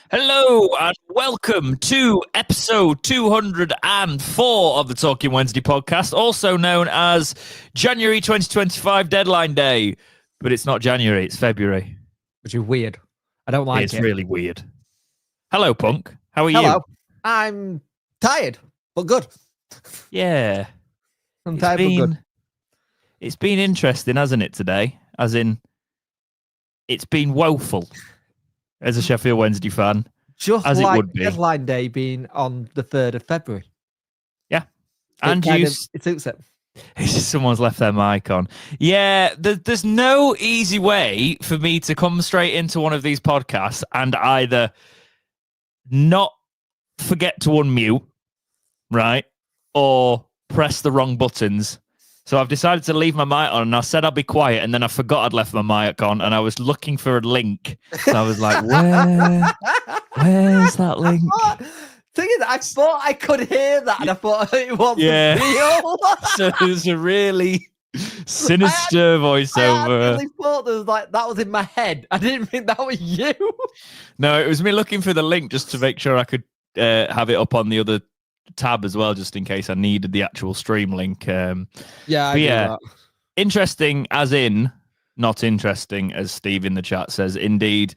Hello and welcome to episode 204 of the Talking Wednesday podcast, also known as January 2025 Deadline Day. But it's not January, it's February. Which is weird. I don't like it. It's really weird. Hello, Punk. How are Hello. you? I'm tired, but good. Yeah. I'm tired, but good. It's been interesting, hasn't it, today? As in, it's been woeful as a Sheffield Wednesday fan. Just as like it would be. Deadline Day being on the 3rd of February. Yeah. It suits it. Someone's left their mic on. Yeah, there's no easy way for me to come straight into one of these podcasts and either not forget to unmute, right, or press the wrong buttons. So I've decided to leave my mic on, and I said I'd be quiet, and then I forgot I'd left my mic on, and I was looking for a link. So I was like, where's that link? Thing is, I thought I could hear that, and I thought it wasn't real. So there's a really sinister voiceover. I actually thought that was in my head. I didn't think that was you. No, it was me looking for the link just to make sure I could have it up on the other tab as well, just in case I needed the actual stream link. Yeah. Interesting as in not interesting, as Steve in the chat says. Indeed,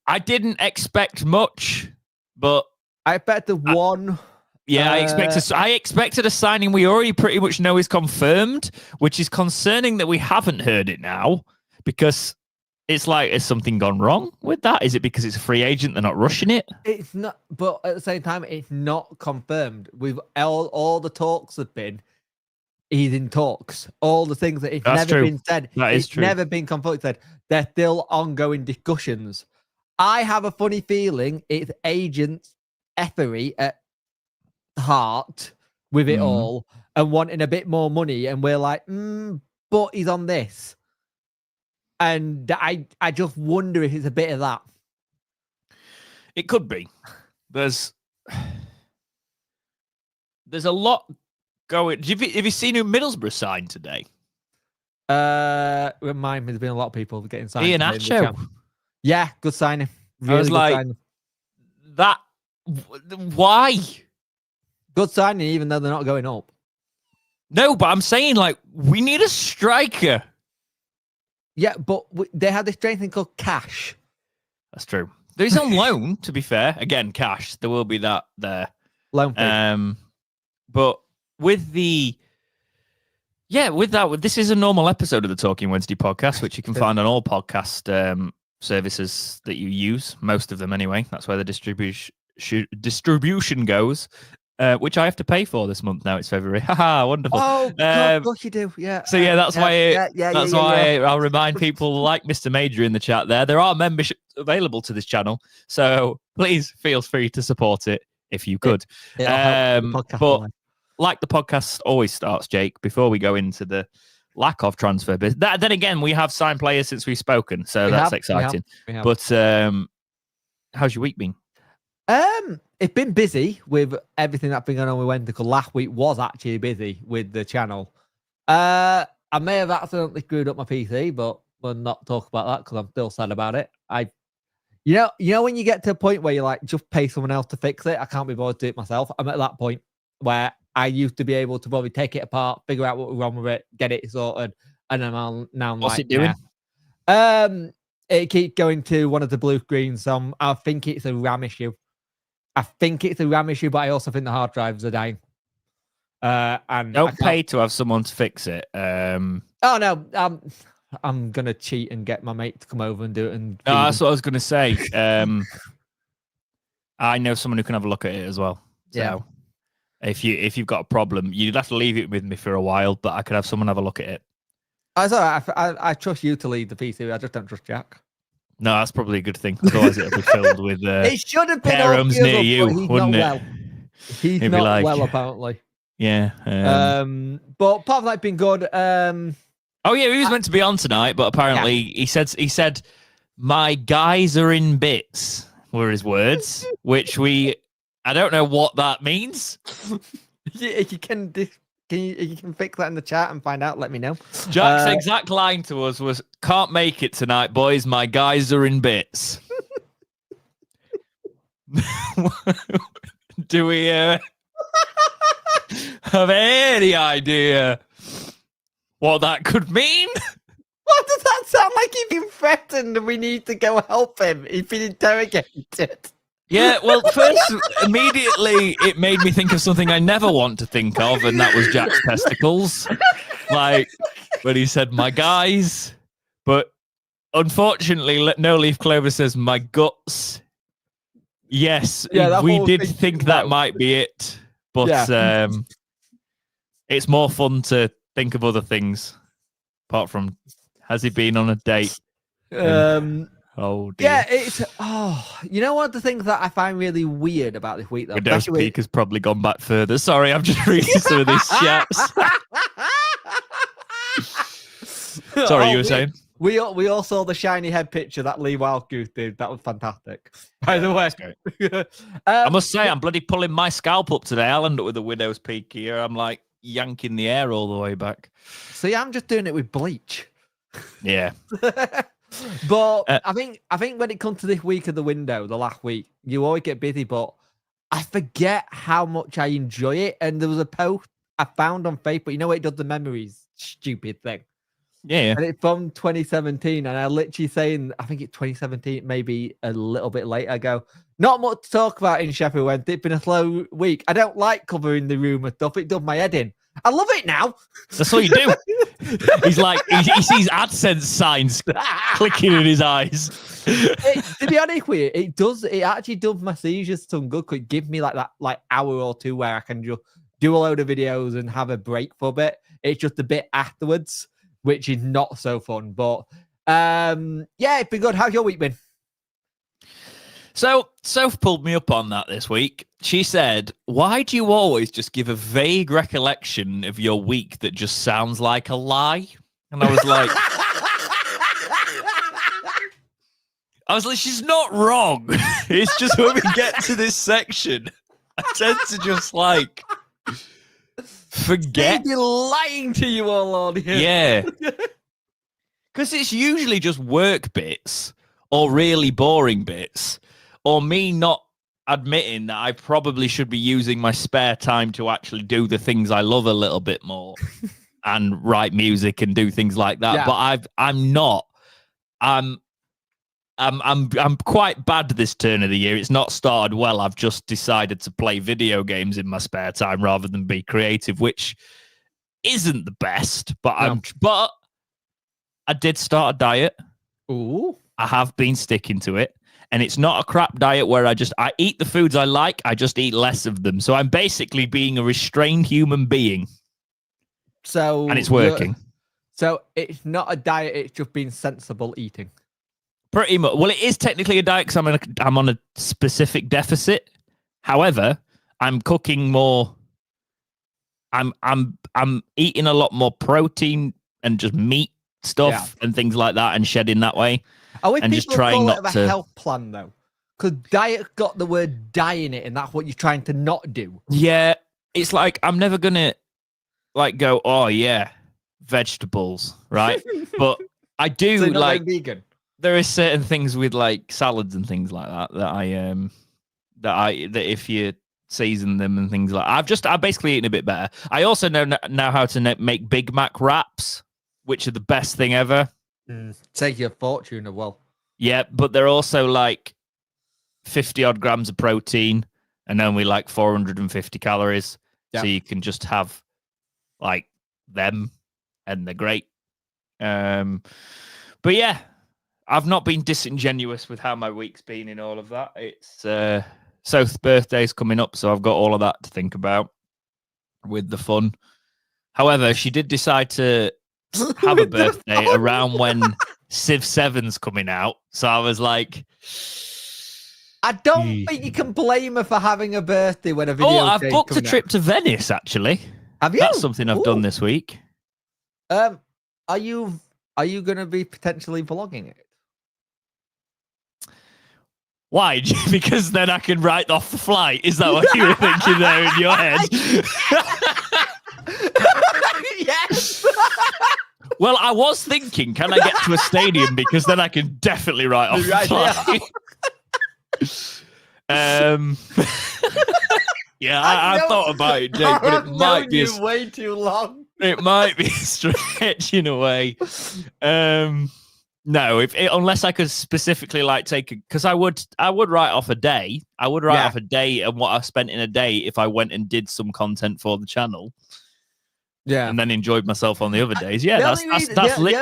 I didn't expect much, but I expected one. Yeah, I expected a signing we already pretty much know is confirmed, which is concerning that we haven't heard it now, because it's like, has something gone wrong with that? Is it because it's a free agent, they're not rushing it? It's not, but at the same time, it's not confirmed. We've all the talks have been, he's in talks. All the things that it's never been said. It's never been confirmed. Said they're still ongoing discussions. I have a funny feeling it's agents effery at heart with it all and wanting a bit more money, and we're like, but he's on this. And I just wonder if it's a bit of that. It could be. There's a lot going. Have you seen who Middlesbrough signed today? Remind me, there's been a lot of people getting signed. Ian Acho. Yeah, good signing. Really, I was like, signing. That. Why? Good signing, even though they're not going up. No, but I'm saying, like, we need a striker. Yeah, but they had this thing called Cash. That's true. He's on loan, to be fair. Again, Cash. There will be that there. Loan fee. But with the... Yeah, with that, this is a normal episode of the Talking Wednesday podcast, which you can find on all podcast services that you use. Most of them, anyway. That's where the distribution goes. Which I have to pay for this month now. It's February. Haha, wonderful. Oh, of course you do. Yeah. So yeah, that's why. That's why I'll remind people like Mr. Major in the chat. There are memberships available to this channel, so please feel free to support it if you could. But like the podcast always starts, Jake. Before we go into the lack of transfer business, then again, we have signed players since we've spoken, so that's exciting. We have. But how's your week been? It's been busy with everything that's been going on with Wednesday, because last week was actually busy with the channel. I may have accidentally screwed up my PC, but we'll not talk about that because I'm still sad about it. You know when you get to a point where you're like, just pay someone else to fix it. I can't be bothered to do it myself. I'm at that point where I used to be able to probably take it apart, figure out what was wrong with it, get it sorted, and then I'm what's like, it doing? It keeps going to one of the blue screens. So I think it's a RAM issue. But I also think the hard drives are dying. And don't pay to have someone to fix it. Oh no, I'm gonna cheat and get my mate to come over and do it. And no, that's what I was gonna say. I know someone who can have a look at it as well. So yeah. If you've got a problem, you'd have to leave it with me for a while, but I could have someone have a look at it. I trust you to lead the PC. I just don't trust Jack. No, that's probably a good thing. Otherwise, it'll be filled with it should have been care homes near you, wouldn't it? Well. He's not like, well, apparently. Yeah. But apart from that, been good. Oh yeah, he was meant to be on tonight, but apparently he said, "My guys are in bits," were his words, which I don't know what that means. You can fix that in the chat and find out. Let me know. Jack's exact line to us was, "Can't make it tonight, boys. My guys are in bits." Do we have any idea what that could mean? What does that sound like? He's been threatened and we need to go help him. He's been interrogated. Yeah, well, first, immediately, it made me think of something I never want to think of, and that was Jack's testicles. Like, when he said, my guys. But unfortunately, No Leaf Clover says, my guts. Yes, we did think that might be it. But it's more fun to think of other things. Apart from, has he been on a date? Oh dear. Yeah, you know what the things that I find really weird about this week though? Windows Peak has probably gone back further. Sorry, I'm just reading some of these chats. Sorry, you were saying? We all saw the shiny head picture that Lee Wildgoose did. That was fantastic. By the way. I must say, I'm bloody pulling my scalp up today. I'll end up with a Widow's Peak here. I'm like yanking the air all the way back. See, I'm just doing it with bleach. Yeah. But I think when it comes to this week of the window, the last week, you always get busy, but I forget how much I enjoy it. And there was a post I found on Facebook, you know what it does the memories stupid thing. Yeah. And it's from 2017. And I literally saying, I think it's 2017, maybe a little bit later, I go, not much to talk about in Sheffield Wednesday. It's been a slow week. I don't like covering the rumour stuff. It does my head in. I love it now. That's all you do. He's like, he sees AdSense signs clicking in his eyes. To be honest with you, it actually does my seizures some good. Could give me like that hour or two where I can just do a load of videos and have a break for a bit. It's just a bit afterwards, which is not so fun. But it's been good. How's your week been? So, Soph pulled me up on that this week. She said, why do you always just give a vague recollection of your week that just sounds like a lie? And I was like, she's not wrong. It's just when we get to this section, I tend to just forget. They'd be lying to you all on here. Yeah. Because it's usually just work bits or really boring bits. Or me not admitting that I probably should be using my spare time to actually do the things I love a little bit more and write music and do things like that. Yeah. But I'm not. I'm quite bad this turn of the year. It's not started well. I've just decided to play video games in my spare time rather than be creative, which isn't the best. But but I did start a diet. Ooh. I have been sticking to it. And it's not a crap diet where I eat the foods I like, I just eat less of them. So I'm basically being a restrained human being. And it's working. So it's not a diet, it's just being sensible eating. Pretty much. Well, it is technically a diet because I'm on a specific deficit. However, I'm cooking more. I'm eating a lot more protein and just meat stuff and things like that and shedding that way. And just trying not to. A health plan though, because diet got the word die in it, and that's what you're trying to not do. Yeah, it's like I'm never gonna go. Oh yeah, vegetables, right? But I do so like vegan. There are certain things with like salads and things like that that if you season them and things like I'm basically eating a bit better. I also know now how to make Big Mac wraps, which are the best thing ever. Take your fortune as well. Yeah, but they're also like 50 odd grams of protein and only like 450 calories. Yeah. So you can just have like them and they're great. But yeah, I've not been disingenuous with how my week's been in all of that. It's Soph's birthday's coming up, so I've got all of that to think about with the fun. However, she did decide to have a birthday around when Civ 7's coming out. So I was like, I don't think you can blame her for having a birthday when a video I've booked a trip to Venice, actually. Have you? That's something I've done this week. Are you going to be potentially vlogging it? Why? Because then I can write off the flight. Is that what you were thinking there in your head? Yes. Well, I was thinking, can I get to a stadium? Because then I can definitely write off the Yeah, I thought about it, Jake, but it might be way too long. It might be a stretch in a way. No, unless I could specifically like take because I would write off a day. I would write off a day and what I spent in a day if I went and did some content for the channel. Yeah, and then enjoyed myself on the other days. Yeah,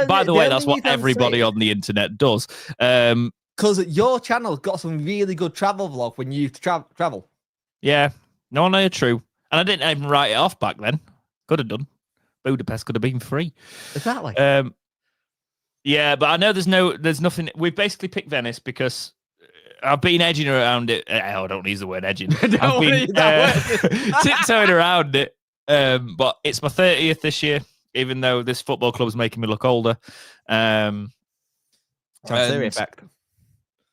by the way, that's what everybody on the internet does. Because your channel's got some really good travel vlog when you travel. Yeah, no, true. And I didn't even write it off back then. Could have done. Budapest could have been free. Exactly. Yeah, but I know there's nothing. We've basically picked Venice because I've been edging around it. I don't use the word edging. I've been tiptoeing around it. But it's my 30th this year, even though this football club is making me look older. Chancery effect.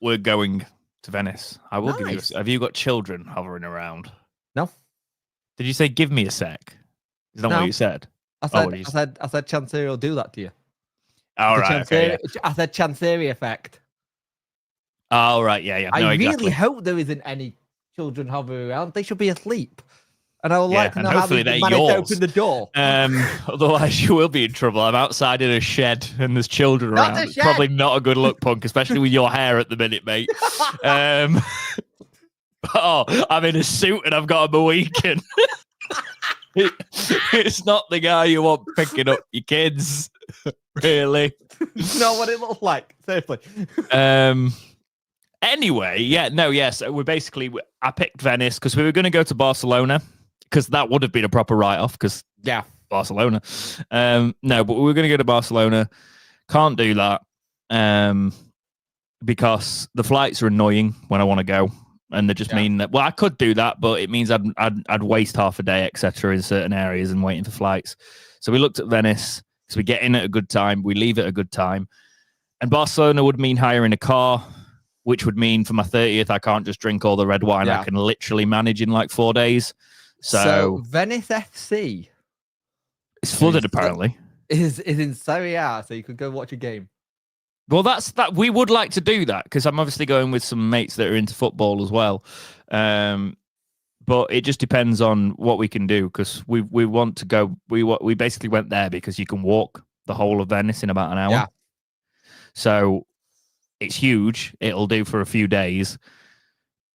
We're going to Venice. I will give you. Have you got children hovering around? No. Did you say give me a sec? Is that what you said? I said Chancery will do that to you. All right. Okay, I said Chancery effect. Oh, right. Yeah. I really hope there isn't any children hovering around. They should be asleep. And I would like to know how they managed to open the door. Otherwise, you will be in trouble. I'm outside in a shed and there's children around. It's probably not a good look, Punk, especially with your hair at the minute, mate. I'm in a suit and I've got a Mohican. It's not the guy you want picking up your kids, really. Not what it looks like, seriously. Anyway, so I picked Venice because we were going to go to Barcelona because that would have been a proper write-off because, Barcelona. No, but we were going to go to Barcelona. Can't do that because the flights are annoying when I want to go. And they just mean that, I could do that, but it means I'd waste half a day, etc., in certain areas and waiting for flights. So we looked at Venice. So we get in at a good time. We leave at a good time. And Barcelona would mean hiring a car, which would mean for my 30th, I can't just drink all the red wine. I can literally manage in like 4 days. So Venice FC. It's flooded, apparently. Is in Serie A, so you could go watch a game. Well, that's that. We would like to do that because I'm obviously going with some mates that are into football as well. But it just depends on what we can do because we want to go. We basically went there because you can walk the whole of Venice in about an hour. Yeah. So it's huge. It'll do for a few days.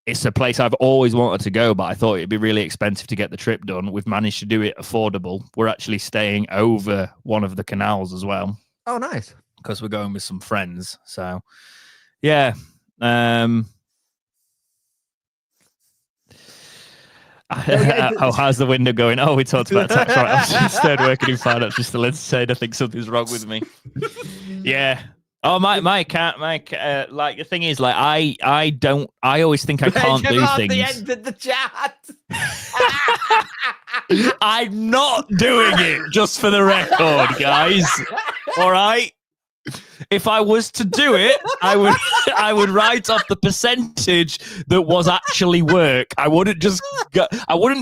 It's a place I've always wanted to go, but I thought it'd be really expensive to get the trip done. We've managed to do it affordable. We're actually staying over one of the canals as well. Oh, nice. Because we're going with some friends. So, yeah. How's the window going? Oh, we talked about tax write-offs instead, working in finance. Just to say, I think something's wrong with me. Yeah. Oh, my cat, like the thing is, like I always think I can't do things. The end of the chat. I'm not doing it, just for the record, guys. All right. If I was to do it, I would write off the percentage that was actually work. I wouldn't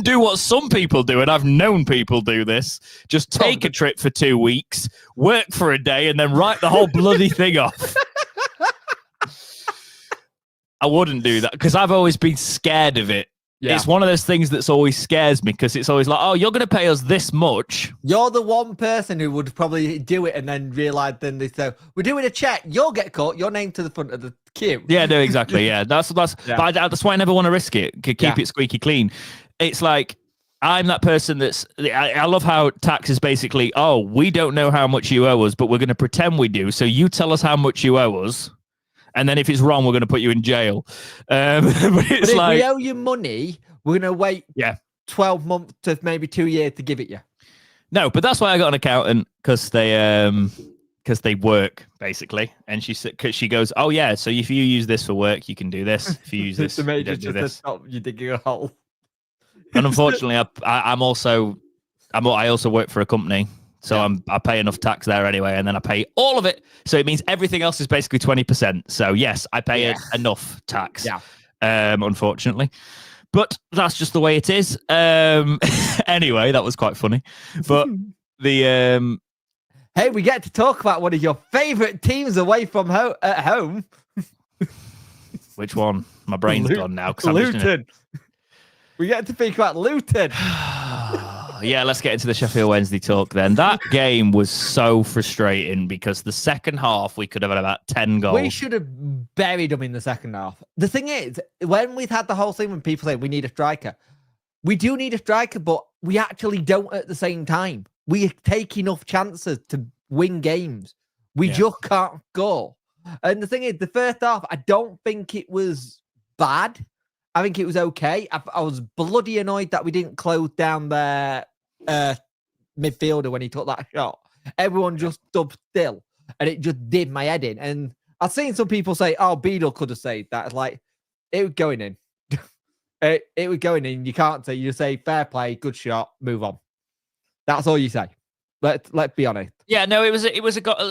do what some people do, and I've known people do this. Just take a trip for 2 weeks, work for a day, and then write the whole bloody thing off. I wouldn't do that because I've always been scared of it. Yeah. It's one of those things that's always scares me because it's always like, oh, you're going to pay us this much. You're the one person who would probably do it and then realize then they say, we're doing a check. You'll get caught. Your name to the front of the queue. Yeah, no, exactly. Yeah, that's But that's why I never want to risk it. Keep it squeaky clean. It's like I'm that person I love how tax is basically, oh, we don't know how much you owe us, but we're going to pretend we do. So you tell us how much you owe us. And then if it's wrong, we're going to put you in jail. But if we owe you money, we're going to wait 12 months to maybe 2 years to give it you. No, but that's why I got an accountant because they work, basically. And she goes, oh, yeah, so if you use this for work, you can do this. If you use this, you don't do this. Stop you digging a hole. And unfortunately, I also work for a company. So I pay enough tax there anyway, and then I pay all of it. So it means everything else is basically 20%. So yes, I pay enough tax. Yeah. Unfortunately, but that's just the way it is. Anyway, that was quite funny. But the hey, we get to talk about one of your favorite teams away from at home. Which one? My brain's gone now. Luton. We get to speak about Luton. Yeah, let's get into the Sheffield Wednesday talk then. That game was so frustrating because the second half, we could have had about 10 goals. We should have buried them in the second half. The thing is, when we've had the whole thing when people say we need a striker, we do need a striker, but we actually don't at the same time. We take enough chances to win games. We just can't go. And the thing is, the first half, I don't think it was bad. I think it was okay. I was bloody annoyed that we didn't close down their midfielder when he took that shot. Everyone just stood still, and it just did my head in. And I've seen some people say, "Oh, Beadle could have saved that." It's like it was going in. it was going in. You can't say. You say fair play, good shot, move on. That's all you say. Let's be honest. Yeah, no, it was a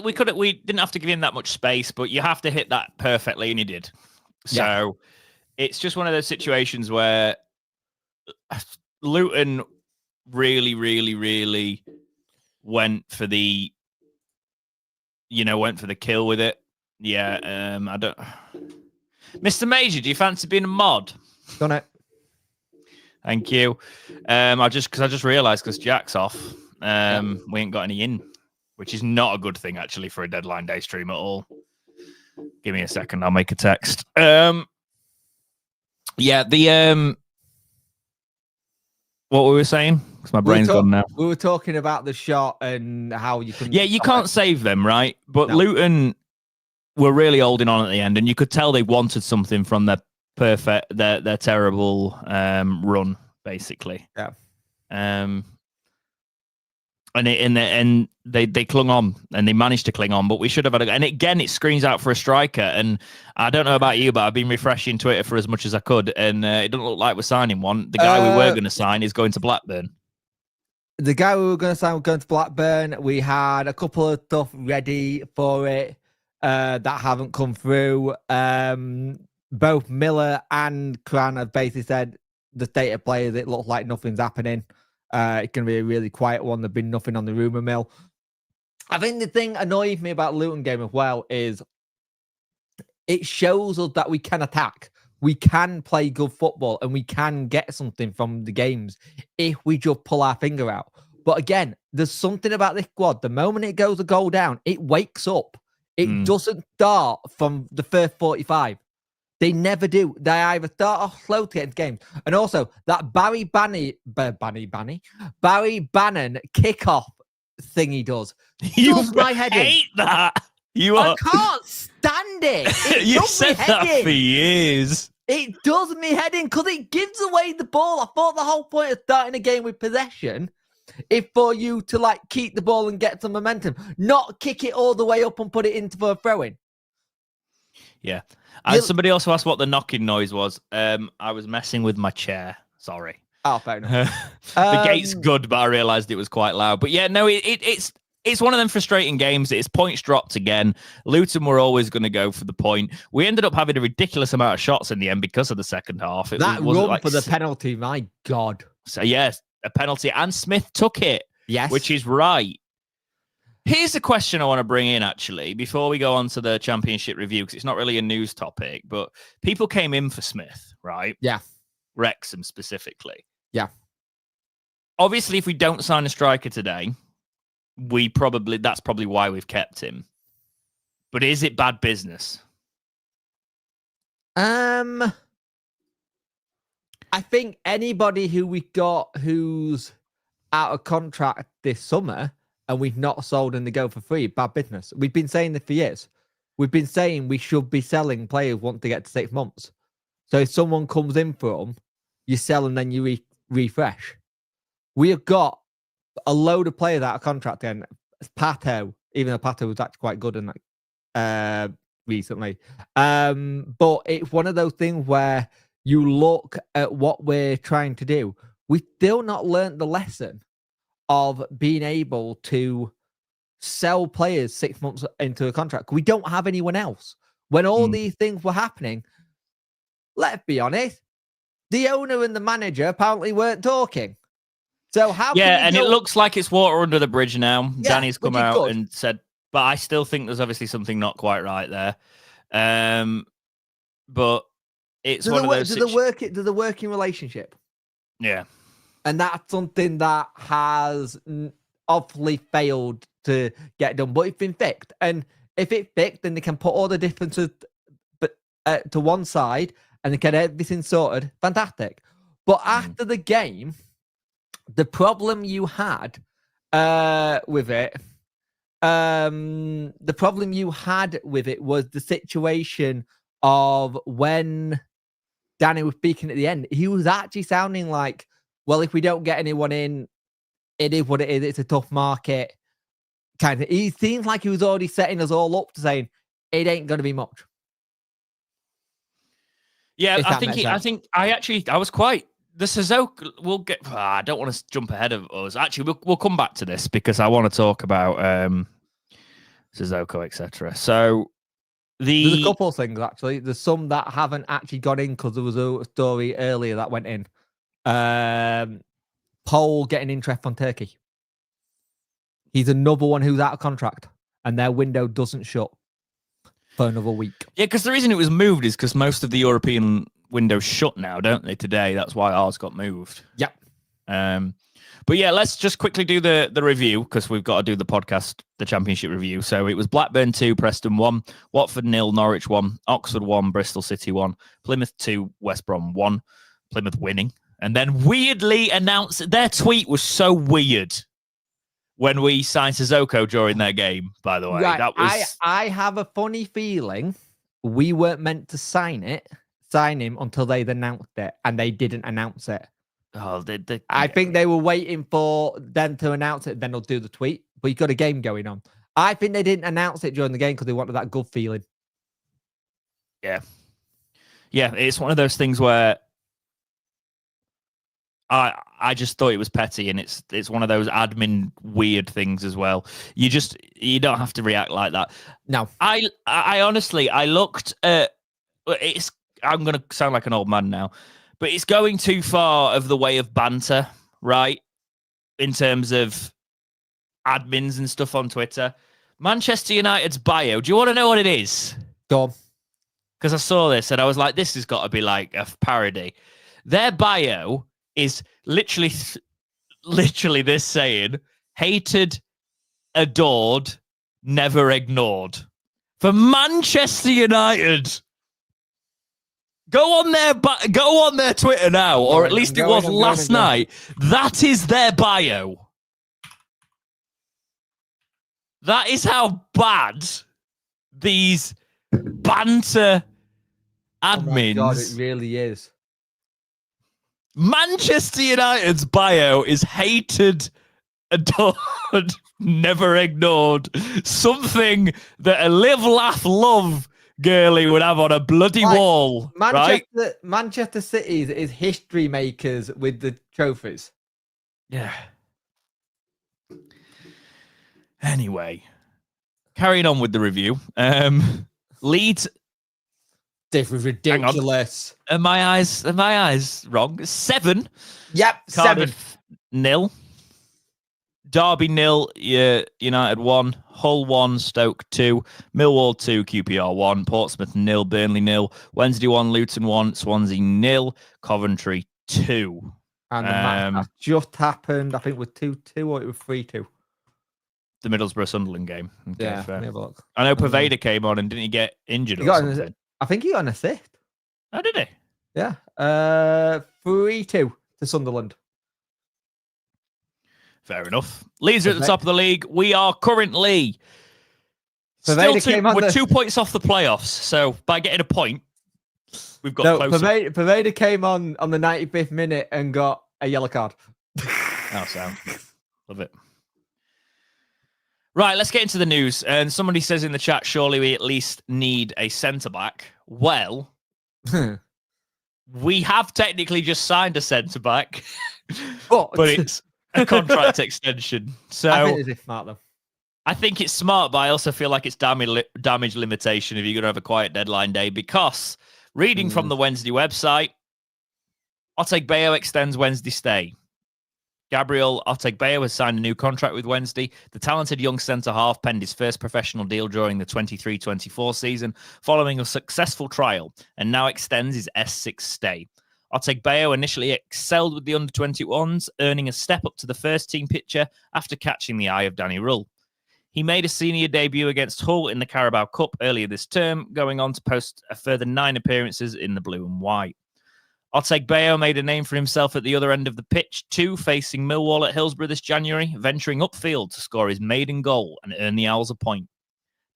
we didn't have to give him that much space, but you have to hit that perfectly, and he did. So it's just one of those situations where Luton really, really, really went for the kill with it. Yeah, I don't. Mr. Major, do you fancy being a mod? Done it. Thank you. I just realised because Jack's off. We ain't got any in, which is not a good thing actually for a deadline day stream at all. Give me a second, I'll make a text. What we were saying? Because my brain's gone now. We were talking about the shot and how you can. Yeah, you can't save them, right? But no. Luton were really holding on at the end, and you could tell they wanted something from their terrible run, basically. Yeah. And they clung on, and they managed to cling on, but we should have had and again it screams out for a striker. And I don't know about you, but I've been refreshing Twitter for as much as I could, and it doesn't look like we're signing one. The guy we were going to sign is going to Blackburn. The guy we were going to sign was going to Blackburn. We had a couple of stuff ready for it that haven't come through. Both Miller and Cran have basically said the state of players, it looks like nothing's happening. It's going to be a really quiet one. There's been nothing on the rumour mill. I think the thing annoys me about Luton game as well is it shows us that we can attack. We can play good football and we can get something from the games if we just pull our finger out. But again, there's something about this squad. The moment it goes a goal down, it wakes up. It doesn't start from the first 45. They never do. They either start off slow to get into games. And also, that Barry Bannon kickoff thing he does. My head hate in. That. I can't stand it. You've said that for years. It does me head in because it gives away the ball. I thought the whole point of starting a game with possession is for you to keep the ball and get some momentum, not kick it all the way up and put it into a throw-in. Yeah. And somebody also asked what the knocking noise was. I was messing with my chair. Sorry. Oh, fair enough. The gate's good, but I realised it was quite loud. But yeah, no, it's one of them frustrating games. It's points dropped again. Luton were always going to go for the point. We ended up having a ridiculous amount of shots in the end because of the second half. That run for the penalty, my God. So yes, a penalty, and Smith took it. Yes, which is right. Here's a question I want to bring in, actually, before we go on to the championship review, because it's not really a news topic, but people came in for Smith, right? Yeah. Wrexham specifically. Yeah. Obviously, if we don't sign a striker today, that's probably why we've kept him. But is it bad business? I think anybody who we got who's out of contract this summer and we've not sold and they go for free, bad business. We've been saying this for years. We've been saying we should be selling players once they get to 6 months. So if someone comes in for them, you sell and then you refresh. We have got a load of players out of contract and Pato, even though Pato was actually quite good in that recently. But it's one of those things where you look at what we're trying to do. We've still not learned the lesson of being able to sell players 6 months into a contract. We don't have anyone else. When all these things were happening, let's be honest, the owner and the manager apparently weren't talking. So how? Yeah, and it looks like it's water under the bridge now. Yeah, Danny's come out and said, but I still think there's obviously something not quite right there. But it's one of those. There's a working relationship. Yeah. And that's something that has awfully failed to get done, but it's been fixed. And if it's fixed, then they can put all the differences to one side and they get everything sorted. Fantastic. But after the game, the problem you had with it, was the situation of when Danny was speaking at the end. He was actually sounding like, well, if we don't get anyone in, it is what it is. It's a tough market. Kind of. He seems like he was already setting us all up to saying it ain't going to be much. Yeah, I was quite the Sissoko. We'll get. I don't want to jump ahead of us. Actually, we'll come back to this because I want to talk about Sissoko, etc. So there's a couple of things actually. There's some that haven't actually got in because there was a story earlier that went in. Paul getting interest on Turkey. He's another one who's out of contract, and their window doesn't shut for another week. Yeah, because the reason it was moved is because most of the European windows shut now, don't they, today? That's why ours got moved. Yep. But yeah, let's just quickly do the review because we've got to do the podcast, the Championship review. So it was Blackburn 2, Preston 1, Watford 0, Norwich 1, Oxford 1, Bristol City 1, Plymouth 2, West Brom 1, Plymouth winning. And then weirdly announced, their tweet was so weird when we signed Sissoko during their game, by the way. Right. That was... I have a funny feeling we weren't meant to sign him until they'd announced it, and they didn't announce it. Oh, I think they were waiting for them to announce it, then they'll do the tweet. But you've got a game going on. I think they didn't announce it during the game because they wanted that good feeling. Yeah. Yeah, it's one of those things where I just thought it was petty, and it's one of those admin weird things as well. You don't have to react like that. No. I honestly, I looked at I'm going to sound like an old man now, but it's going too far of the way of banter, right? In terms of admins and stuff on Twitter. Manchester United's bio, do you want to know what it is? Go on. Because I saw this and I was like, this has got to be like a parody. Their bio is literally this saying, hated, adored, never ignored. For Manchester United. Go on their Twitter now, or at least it was last night. That is their bio. That is how bad these banter admins. Oh my God, it really is. Manchester United's bio is hated, adored, never ignored. Something that a live, laugh, love girly would have on a bloody wall. Manchester City is history makers with the trophies. Yeah. Anyway, carrying on with the review. Leeds. This was ridiculous. Are my eyes wrong? 7. Yep, Cardiff 0. Derby 0, United 1, Hull 1, Stoke 2, Millwall 2, QPR 1, Portsmouth 0, Burnley 0, Wednesday 1, Luton 1, Swansea 0, Coventry 2. And the match just happened, I think, with 2-2 or it was 3-2. The Middlesbrough-Sunderland game. Okay, yeah, fair. I know Paveda came on and didn't he get injured or something? I think he got an assist. Oh, did he? Yeah. 3-2 to Sunderland. Fair enough. Leeds are at the top of the league. We are currently we're 2 points off the playoffs. So by getting a point, we've got closer. Paveda came on the 95th minute and got a yellow card. Oh, sound. Love it. Right, let's get into the news. And somebody says in the chat, surely we at least need a centre-back. Well, we have technically just signed a centre-back, but it's a contract extension. So I think it's smart, though. I think it's smart, but I also feel like it's damage limitation if you're going to have a quiet deadline day, because reading from the Wednesday website, Otegbayo extends Wednesday stay. Gabriel Otegbayo has signed a new contract with Wednesday. The talented young centre-half penned his first professional deal during the 23-24 season, following a successful trial, and now extends his S6 stay. Otegbayo initially excelled with the under-21s, earning a step up to the first-team picture after catching the eye of Danny Rull. He made a senior debut against Hull in the Carabao Cup earlier this term, going on to post a further 9 appearances in the blue and white. Otegbayo made a name for himself at the other end of the pitch, too, facing Millwall at Hillsborough this January, venturing upfield to score his maiden goal and earn the Owls a point.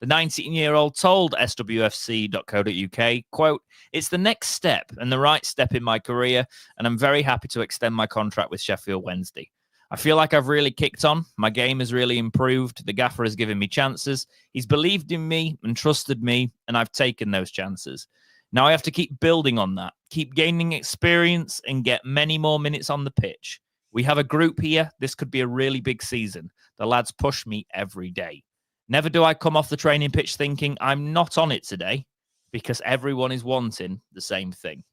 The 19-year-old told SWFC.co.uk, quote, "It's the next step and the right step in my career, and I'm very happy to extend my contract with Sheffield Wednesday. I feel like I've really kicked on. My game has really improved. The gaffer has given me chances. He's believed in me and trusted me, and I've taken those chances. Now I have to keep building on that, keep gaining experience and get many more minutes on the pitch. We have a group here. This could be a really big season. The lads push me every day. Never do I come off the training pitch thinking I'm not on it today because everyone is wanting the same thing."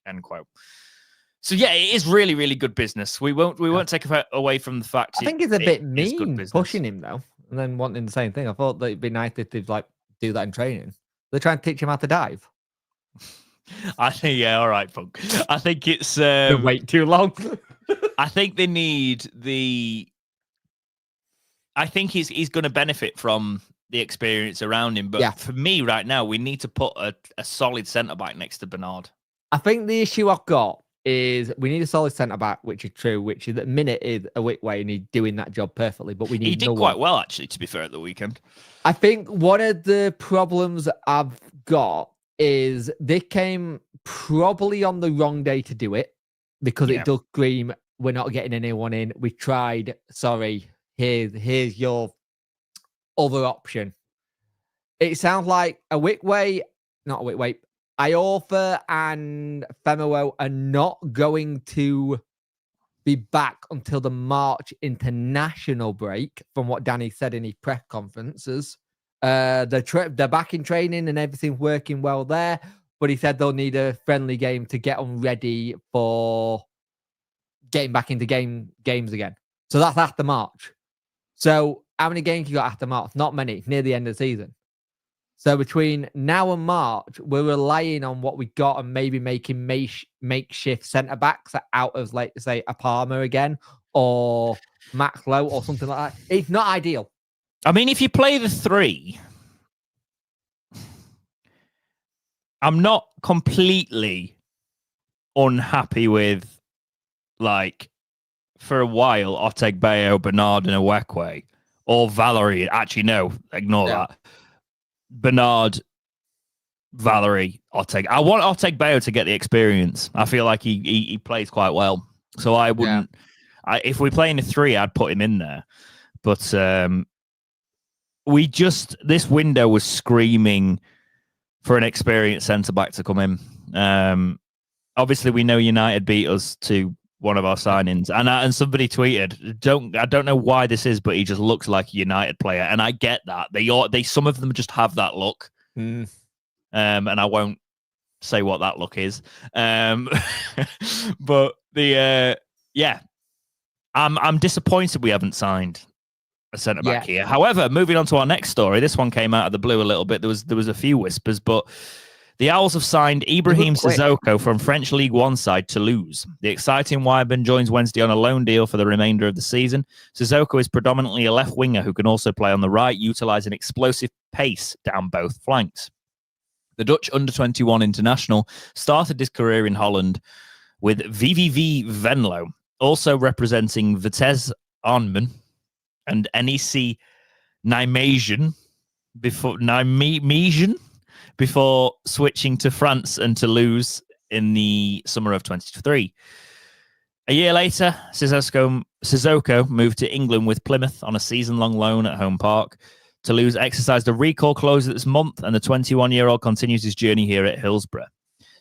End quote. So yeah, it is really, really good business. We won't take away from the fact. I think it's a bit mean pushing him though, and then wanting the same thing. I thought that it'd be nice if they'd like do that in training. They're trying to teach him how to dive. I think, yeah, all right, Funk. I think it's wait too long. I think they need the. I think he's going to benefit from the experience around him, but for me right now, we need to put a solid centre back next to Bernard. I think the issue I've got is we need a solid centre back, which is true. Which is at the minute is a Wickway, and he's doing that job perfectly. But we need. He did quite well, actually. To be fair, at the weekend, I think one of the problems I've got is they came probably on the wrong day to do it because it does scream, we're not getting anyone in. We tried. Sorry, here's your other option. It sounds like not a Wickway. Iorfa and Femero are not going to be back until the March international break, from what Danny said in his press conferences. They're back in training and everything's working well there, but he said they'll need a friendly game to get them ready for getting back into games again. So that's after March. So how many games you got after March? Not many, near the end of the season. So between now and March, we're relying on what we got and maybe making makeshift centre backs out of, like, say, a Palmer again or Max Lowe or something like that. It's not ideal. I mean, if you play the 3, I'm not completely unhappy with, like, for a while, Otegbayo, Bernard, and Awekwe, or Valerie. Actually, no, ignore that. Bernard, Valerie, Oteg. I want Otegbayo to get the experience. I feel like he plays quite well. So I wouldn't. If we're playing a 3, I'd put him in there. But this window was screaming for an experienced centre-back to come in. Obviously, we know United beat us to one of our signings, and somebody tweeted, I don't know why this is, but he just looks like a United player, and I get that. They some of them just have that look, and I won't say what that look is. But I'm disappointed we haven't signed a centre back here. However, moving on to our next story, this one came out of the blue a little bit. There was a few whispers, but the Owls have signed Ibrahim Sissoko from French League One side Toulouse. The exciting Wyburn joins Wednesday on a loan deal for the remainder of the season. Sissoko is predominantly a left winger who can also play on the right, utilising explosive pace down both flanks. The Dutch under-21 international started his career in Holland with VVV Venlo, also representing Vitesse Arnhem and NEC Nijmegen before switching to France and Toulouse in the summer of 2023. A year later, Sissoko moved to England with Plymouth on a season-long loan at Home Park. Toulouse exercised a recall clause this month, and the 21-year-old continues his journey here at Hillsborough.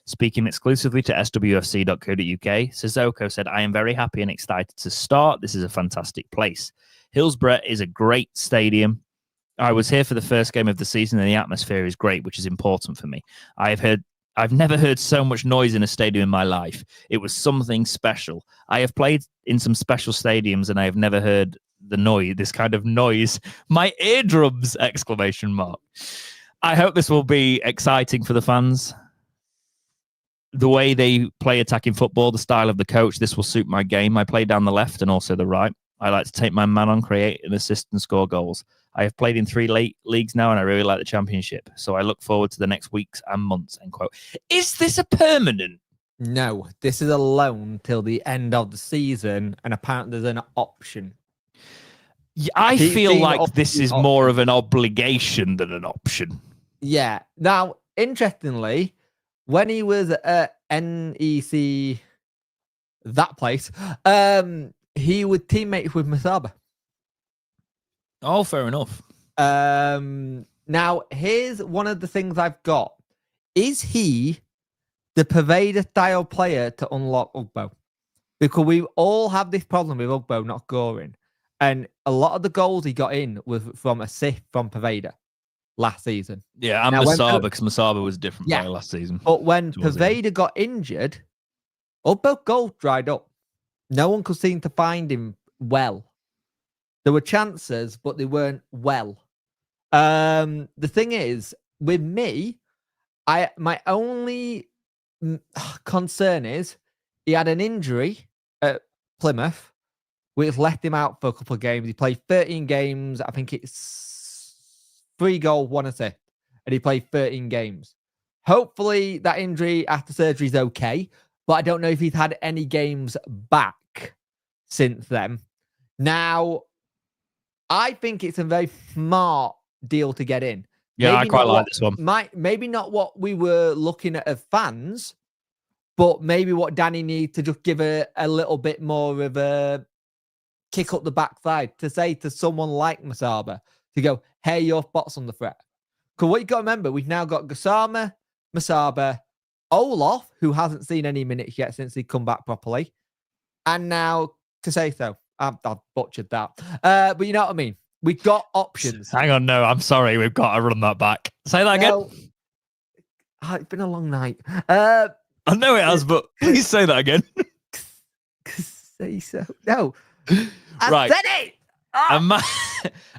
Speaking exclusively to SWFC.co.uk, Sissoko said, "I am very happy and excited to start. This is a fantastic place. Hillsborough is a great stadium. I was here for the first game of the season and the atmosphere is great, which is important for me. I have heard I've never heard so much noise in a stadium in my life. It was something special. I have played in some special stadiums and I have never heard the noise, this kind of noise. My eardrums! ! I hope this will be exciting for the fans. The way they play attacking football, the style of the coach, this will suit my game. I play down the left and also the right. I like to take my man on, create and assist and score goals. I have played in 3 leagues now and I really like the championship. So I look forward to the next weeks and months, end quote. Is this a permanent? No, this is a loan till the end of the season and apparently there's an option. I feel like this is more of an obligation than an option. Yeah. Now, interestingly, when he was at NEC, that place, he was teammates with Masaba. Oh, fair enough. Now, here's one of the things I've got. Is he the Pervader style player to unlock Ugbo? Because we all have this problem with Ugbo not scoring. And a lot of the goals he got in was from assist from Pervader last season. Yeah, and Masaba, because Masaba was a different player last season. But when Pervader got injured, Ugbo goals dried up. No one could seem to find him well. There were chances, but they weren't well. The thing is, with me, my only concern is he had an injury at Plymouth, which left him out for a couple of games. He played 13 games. I think it's 3 goals, 1 assist, and he played 13 games. Hopefully, that injury after surgery is okay, but I don't know if he's had any games back since then. Now, I think it's a very smart deal to get in. Yeah, I quite like this one. Maybe not what we were looking at as fans, but maybe what Danny needs to just give a little bit more of a kick up the backside to say to someone like Masaba to go, hey, your spot's on the threat. Because what you got to remember, we've now got Gassama, Masaba, Olaf, who hasn't seen any minutes yet since he'd come back properly, and now Kaseto. I've butchered that. But you know what I mean? We've got options. Hang on, no, I'm sorry. We've got to run that back. Say that again. It's been a long night. I know it has, but please say that again. Say so. No. I said it. Oh.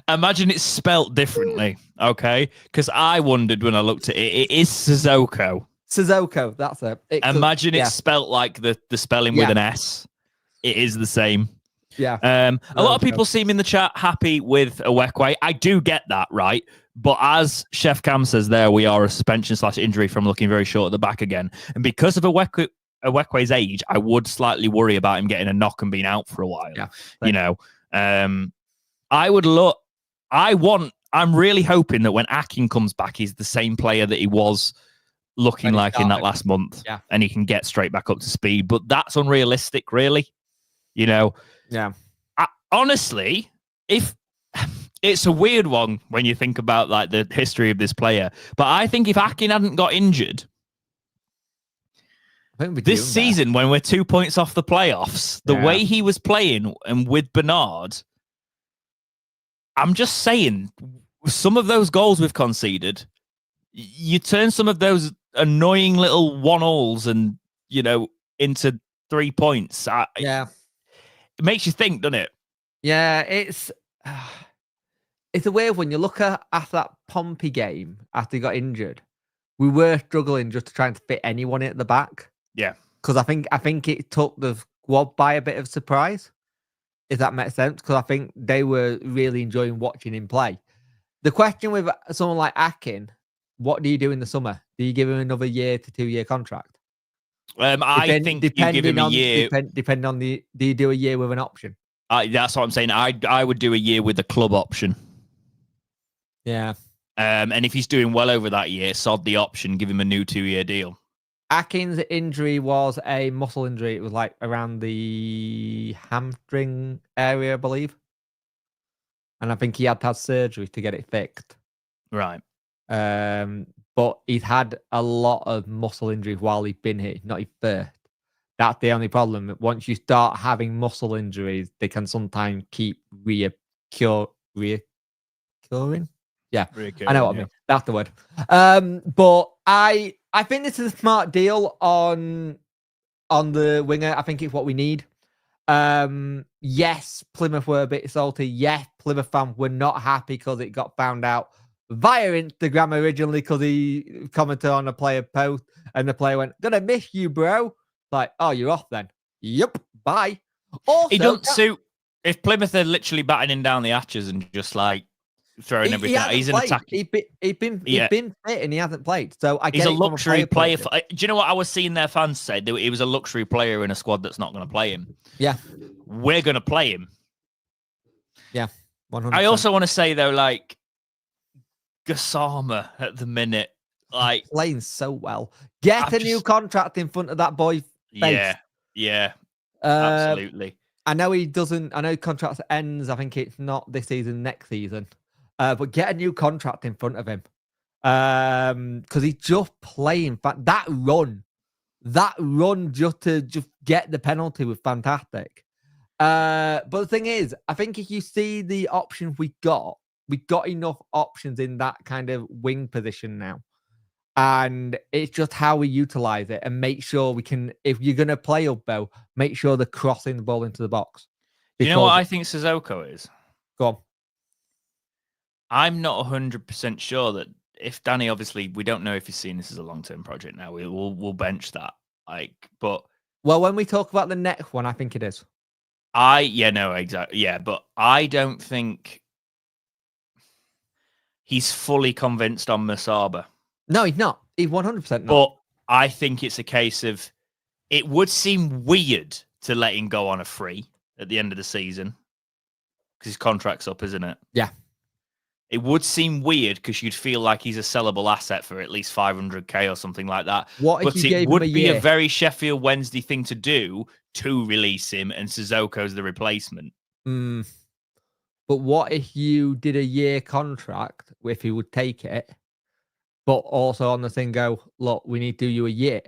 Imagine it's spelt differently, okay? Because I wondered when I looked at it. It is Sissoko. Sissoko, that's it. Imagine it's spelt like the spelling with an S. It is the same. Yeah. A lot of people seem in the chat happy with Awekwe. I do get that, right? But as Chef Cam says there, we are a suspension/injury from looking very short at the back again. And because of Awekwe's age, I would slightly worry about him getting a knock and being out for a while. Yeah. You know, I'm really hoping that when Akin comes back, he's the same player that he was looking like in that last month. Yeah. And he can get straight back up to speed. But that's unrealistic, really. You know, yeah. Honestly, if it's a weird one when you think about like the history of this player, but I think if Akin hadn't got injured this season, when we're 2 points off the playoffs, the way he was playing and with Bernard, I'm just saying, some of those goals we've conceded, you turn some of those annoying little 1-0s and into 3 points. It makes you think, doesn't it? Yeah, it's a weird one. You look at that Pompey game after he got injured. We were struggling just to try and fit anyone at the back. Yeah, because I think it took the squad by a bit of surprise, if that makes sense. Because I think they were really enjoying watching him play. The question with someone like Akin, what do you do in the summer? Do you give him another 1 to 2 year contract? I think you give him a year. Depending on do you do a year with an option? That's what I'm saying. I would do a year with the club option. Yeah. And if he's doing well over that year, sod the option, give him a new 2 year deal. Akin's injury was a muscle injury. It was like around the hamstring area, I believe. And I think he had to have surgery to get it fixed. Right. But he's had a lot of muscle injuries while he's been here, not his first. That's the only problem. Once you start having muscle injuries, they can sometimes keep reoccurring. Yeah, I know what I mean. That's the word. But I think this is a smart deal on the winger. I think it's what we need. Yes, Plymouth were a bit salty. Yes, Plymouth fans were not happy because it got found out via Instagram originally because he commented on a player post and the player went, "Gonna miss you, bro." Like, oh, you're off then. Yep, bye. Also, he doesn't suit. If Plymouth are literally battening down the hatches and just like throwing everything out, he's an attacking. He's been fit and he hasn't played. So I get he's a luxury player. Do you know what I was seeing their fans say? He was a luxury player in a squad that's not going to play him. Yeah, we're going to play him. Yeah, 100%. I also want to say though, like Gassama at the minute, like playing so well. Get a new contract in front of that boy. Face. Yeah, absolutely. I know he doesn't. I know contract ends. I think it's not this season, next season. But get a new contract in front of him. Because he's just playing. That run just to get the penalty was fantastic. But the thing is, I think if you see the options we got enough options in that kind of wing position now. And it's just how we utilize it and make sure we can, if you're going to play Ubbo, make sure they're crossing the ball into the box. You know what I think Sissoko is? Go on. I'm not 100% sure that if Danny, obviously, we don't know if he's seen this as a long-term project now. We'll bench that. But when we talk about the next one, I think it is. Exactly. Yeah, but I don't think he's fully convinced on Masaba. No, he's not. He's 100% not. But I think it's a case of it would seem weird to let him go on a free at the end of the season because his contract's up, isn't it? Yeah. It would seem weird because you'd feel like he's a sellable asset for at least 500k or something like that. But it would be a very Sheffield Wednesday thing to do to release him, and Sissoko's the replacement. But what if you did a year contract if he would take it? But also on the thing go, look, we need to do you a year.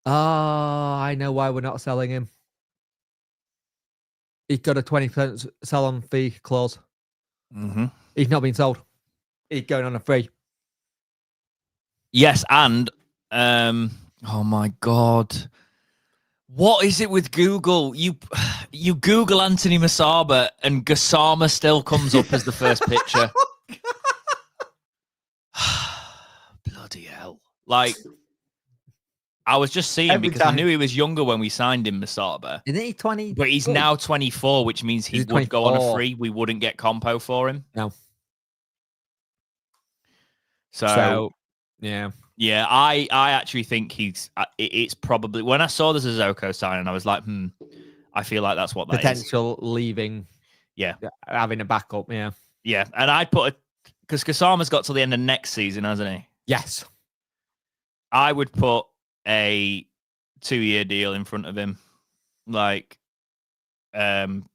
I know why we're not selling him. He's got a 20% sell-on fee clause. Mm-hmm. He's not been sold. He's going on a free. Yes, and oh my God. What is it with Google? You Google Anthony Masaba and Gassama still comes up as the first picture. Bloody hell. Like, I was just seeing because I knew he was younger when we signed him, Masaba. Isn't he 20? But he's now 24, which means he would go on a free. We wouldn't get compo for him. No. So yeah. Yeah, I actually think it's probably, when I saw the Sissoko signing, I was like, I feel like that's what that potential leaving. Yeah. Having a backup, yeah. Yeah, and I'd put because Gassama's got to the end of next season, hasn't he? Yes. I would put a 2-year deal in front of him. Like, beyond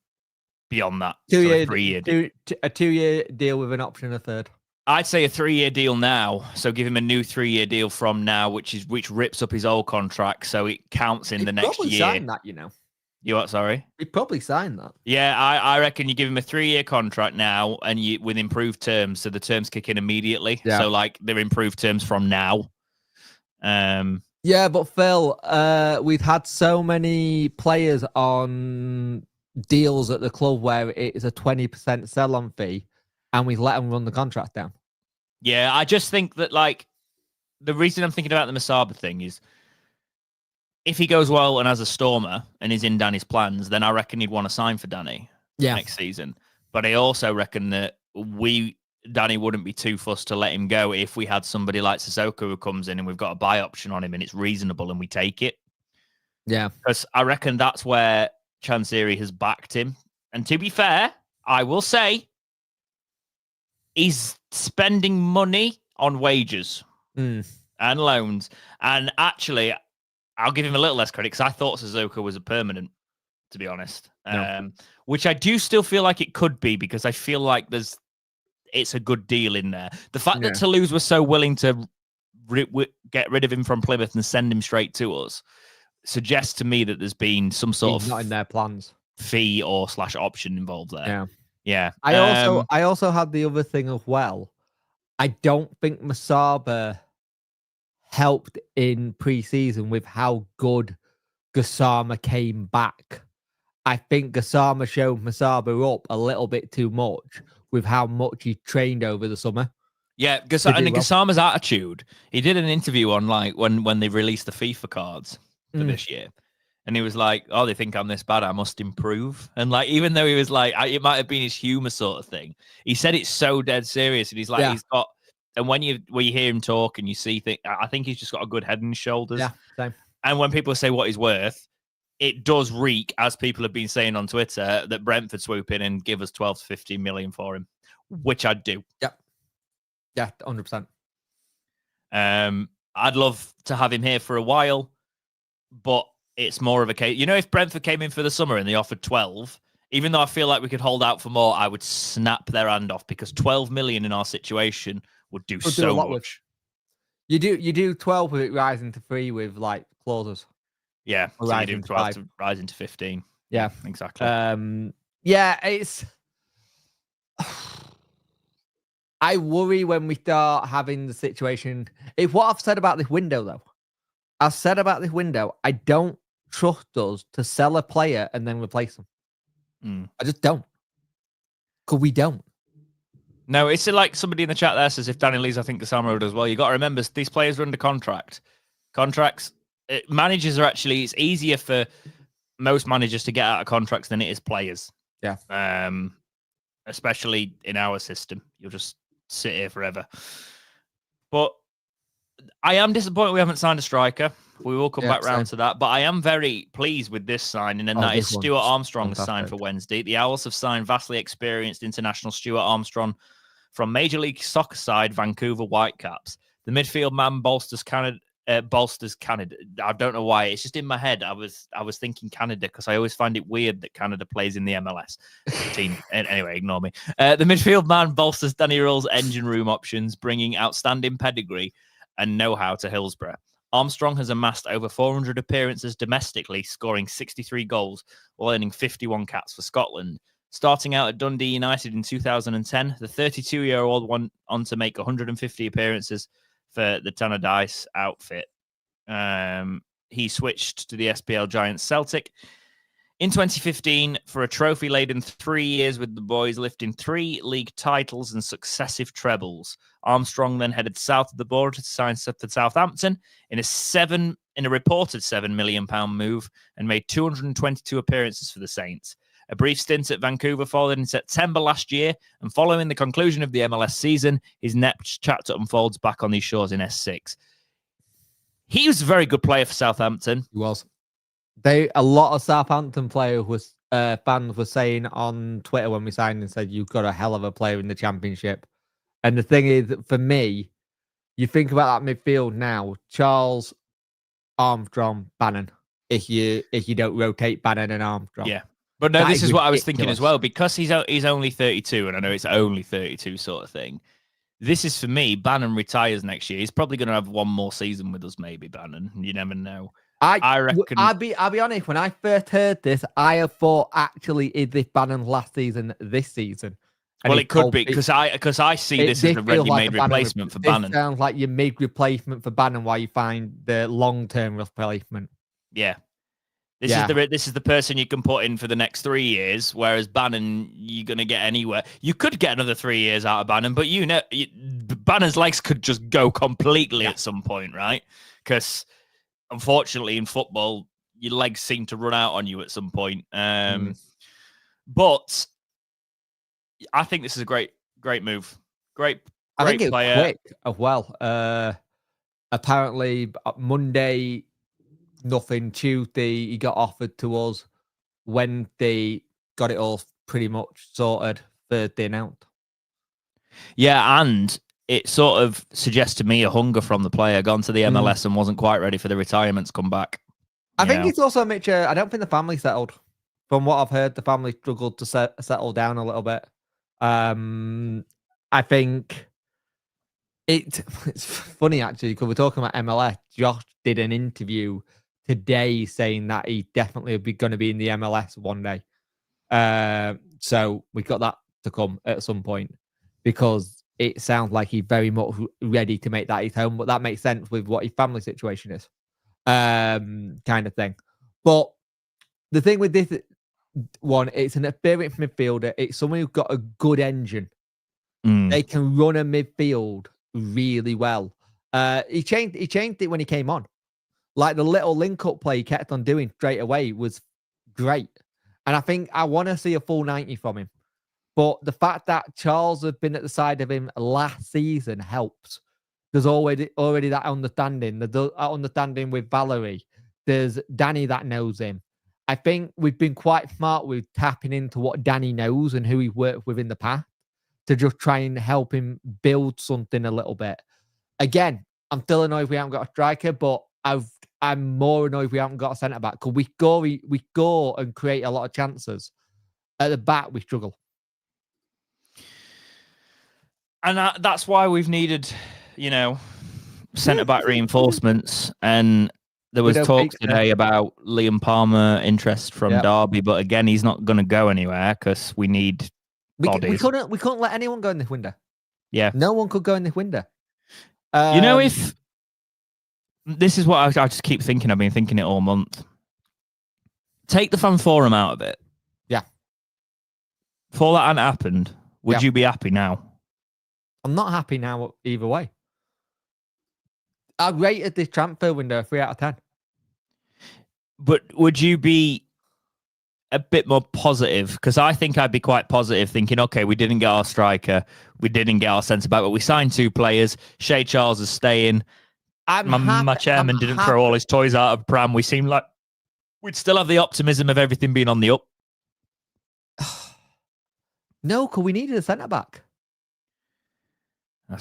that. 3-year deal. A 2-year deal with an option a third. I'd say a 3-year deal now. So give him a new 3-year deal from now, which rips up his old contract, so it counts in the next year. He'd probably sign that, you know. You what? Sorry. He'd probably sign that. Yeah, I reckon you give him a 3-year contract now, and with improved terms, so the terms kick in immediately. Yeah. So like they're improved terms from now. Yeah, but Phil, we've had so many players on deals at the club where it is a 20% sell-on fee, and we let them run the contract down. Yeah, I just think that, like, the reason I'm thinking about the Masaba thing is if he goes well and has a stormer and is in Danny's plans, then I reckon he'd want to sign for Danny next season. But I also reckon that Danny wouldn't be too fussed to let him go if we had somebody like Sissoko who comes in and we've got a buy option on him and it's reasonable and we take it. Yeah. Because I reckon that's where Chansiri has backed him. And to be fair, I will say, he's spending money on wages and loans. And actually, I'll give him a little less credit because I thought Sissoko was a permanent, to be honest. No. Which I do still feel like it could be because I feel like it's a good deal in there. The fact that Toulouse was so willing to get rid of him from Plymouth and send him straight to us suggests to me that there's been some sort of not in their plans fee or / option involved there. Yeah. Yeah. I also had the other thing as well. I don't think Masaba helped in pre-season with how good Gassama came back. I think Gassama showed Masaba up a little bit too much with how much he trained over the summer. Yeah, Gassama's attitude. He did an interview on like when they released the FIFA cards for this year. And he was like, "Oh, they think I'm this bad. I must improve." And like, even though he was like, it might have been his humor sort of thing. He said it's so dead serious, and he's like, he's got. And when you hear him talk and you see things, I think he's just got a good head and shoulders. Yeah, same. And when people say what he's worth, it does reek, as people have been saying on Twitter, that Brentford swoop in and give us 12 to 15 million for him, which I'd do. Yeah, 100%. I'd love to have him here for a while, but it's more of a case. If Brentford came in for the summer and they offered 12, even though I feel like we could hold out for more, I would snap their hand off, because 12 million in our situation would do so much. You do 12 with it rising to 3 with like clauses. Yeah, so you do 12 to rising to 15. Yeah, exactly. Yeah, it's. I worry when we start having the situation. If what I've said about this window, though, I don't trust us to sell a player and then replace them. I just don't. Because we don't. No, it's like somebody in the chat there says, if Danny leaves, I think Gassama would as well. You got to remember, these players are under contract. Managers are actually, it's easier for most managers to get out of contracts than it is players. Yeah. Especially in our system. You'll just sit here forever. But I am disappointed we haven't signed a striker. We will come back round to that. But I am very pleased with this signing, and that is Stuart Armstrong has signed for Wednesday. The Owls have signed vastly experienced international Stuart Armstrong from Major League Soccer side Vancouver Whitecaps. The midfield man bolsters Canada. I don't know why. It's just in my head. I was thinking Canada because I always find it weird that Canada plays in the MLS team. Anyway, ignore me. The midfield man bolsters Danny Rill's engine room options, bringing outstanding pedigree and know-how to Hillsborough. Armstrong has amassed over 400 appearances domestically, scoring 63 goals while earning 51 caps for Scotland. Starting out at Dundee United in 2010, the 32-year-old went on to make 150 appearances for the Tannadice outfit. He switched to the SPL giant Celtic in 2015 for a trophy-laden 3 years with the boys, lifting 3 league titles and successive trebles. Armstrong then headed south of the border to sign for Southampton in a reported £7 million move and made 222 appearances for the Saints. A brief stint at Vancouver followed in September last year, and following the conclusion of the MLS season, his next chapter unfolds back on these shores in S6. He was a very good player for Southampton. He was. A lot of Southampton fans were saying on Twitter when we signed and said, you've got a hell of a player in the Championship. And the thing is, for me, you think about that midfield now, Charles, Armstrong, Bannon, if you don't rotate Bannon and Armstrong. Yeah. But no, this is what I was thinking as well, because he's only 32, and I know it's only 32 sort of thing. This is, for me, Bannon retires next year. He's probably going to have one more season with us, maybe, Bannon. You never know. I reckon. I'll be honest, when I first heard this, I thought, actually, is this Bannon last season, this season? And well, it could be, because I see this as a ready-made replacement for Bannon. It sounds like your mid replacement for Bannon while you find the long-term replacement. Yeah. This is the person you can put in for the next 3 years, whereas Bannon, you're going to get anywhere. You could get another 3 years out of Bannon, but Bannon's legs could just go completely at some point, right? Because unfortunately in football, your legs seem to run out on you at some point. But I think this is a great move. Great I think it's player. Quick as well. Apparently Monday, nothing. Tuesday, he got offered to us. Wednesday, got it all pretty much sorted. Thursday announced. Yeah, and it sort of suggests to me a hunger from the player, gone to the MLS and wasn't quite ready for the retirement to come back. I think it's also a mixture. I don't think the family settled. From what I've heard, the family struggled to settle down a little bit. I think it's funny, actually, because we're talking about MLS. Josh did an interview today saying that he definitely would be going to be in the MLS one day. So we got that to come at some point, because it sounds like he's very much ready to make that his home, but that makes sense with what his family situation is, kind of thing. But the thing with this one, it's an experienced midfielder. It's someone who's got a good engine. They can run a midfield really well. He changed it when he came on. Like the little link-up play he kept on doing straight away was great. And I think I want to see a full 90 from him. But the fact that Charles had been at the side of him last season helps. There's already that understanding. There's understanding with Valerie. There's Danny that knows him. I think we've been quite smart with tapping into what Danny knows and who he worked with in the past to just try and help him build something a little bit. Again, I'm still annoyed we haven't got a striker, but I'm more annoyed we haven't got a centre-back because we go and create a lot of chances. At the back, we struggle. And that's why we've needed, centre-back reinforcements. And there was talk today about Liam Palmer interest from Derby, but again, he's not going to go anywhere because we need bodies. We couldn't let anyone go in this window. Yeah. No one could go in this window. If this is what I just keep thinking, I've been thinking it all month. Take the fan forum out of it. Yeah. If all that hadn't happened, would you be happy now? I'm not happy now either way. I rated this transfer window a 3 out of 10. But would you be a bit more positive? Because I think I'd be quite positive, thinking, okay, we didn't get our striker, we didn't get our centre-back, but we signed 2 players. Shea Charles is staying. My chairman didn't throw all his toys out of pram. We seemed like we'd still have the optimism of everything being on the up. No, because we needed a centre-back.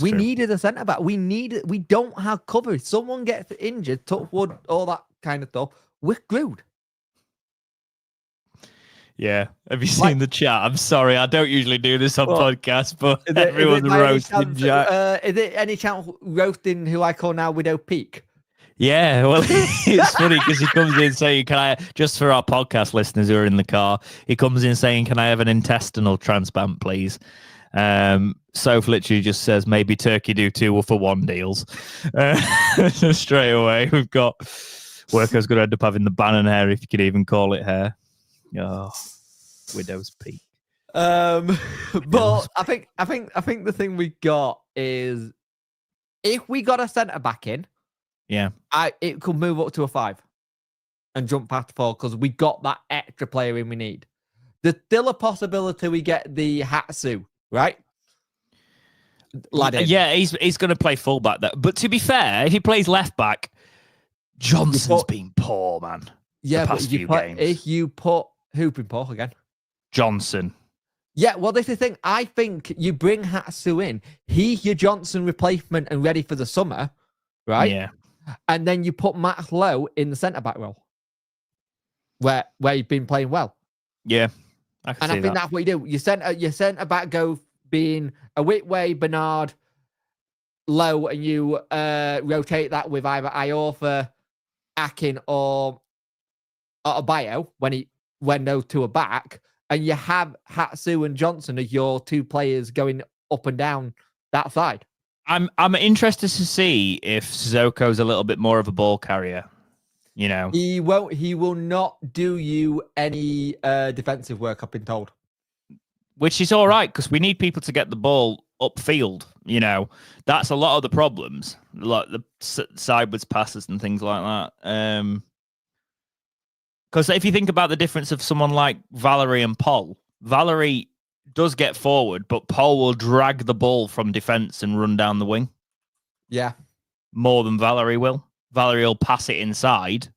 We needed a centre-back. We don't have cover. If someone gets injured, touch wood, all that kind of stuff, we're screwed. Yeah. Have you seen the chat? I'm sorry, I don't usually do this on podcasts, but everyone's roasting Jack. Is it any chance roasting who I call now Widow Peak? Yeah, well, it's funny because he comes in saying, can I, just for our podcast listeners who are in the car, he comes in saying, can I have an intestinal transplant, please? Soph literally just says, maybe Turkey do 2 for 1 deals. Straight away, we've got Worko's going to end up having the Bannon hair, if you could even call it hair. Oh, Widow's Peak. But I think the thing we got is if we got a centre back in, it could move up to a 5 and jump past 4 because we got that extra player in we need. There's still a possibility we get the Hatsu, right? Yeah, he's going to play fullback though. But to be fair, if he plays left back, Johnson's been poor, man. Yeah, but if you put who's been poor again? Johnson. Yeah, well, this is the thing. I think you bring Hatsu in. He's your Johnson replacement and ready for the summer, right? Yeah. And then you put Matt Lowe in the centre-back role where he's been playing well. Yeah. I think that's what you do. Your centre-back go being a Whitway, Bernard, Lowe, and you rotate that with either Iorfa, Akin, or Bio when those 2 are back. And you have Hatsu and Johnson as your 2 players going up and down that side. I'm interested to see if Sissoko's a little bit more of a ball carrier. He won't. He will not do you any defensive work, I've been told. Which is all right because we need people to get the ball upfield. That's a lot of the problems, like the sideways passes and things like that. Because if you think about the difference of someone like Valerie and Paul, Valerie does get forward, but Paul will drag the ball from defense and run down the wing. Yeah, more than Valerie will. Valerie will pass it inside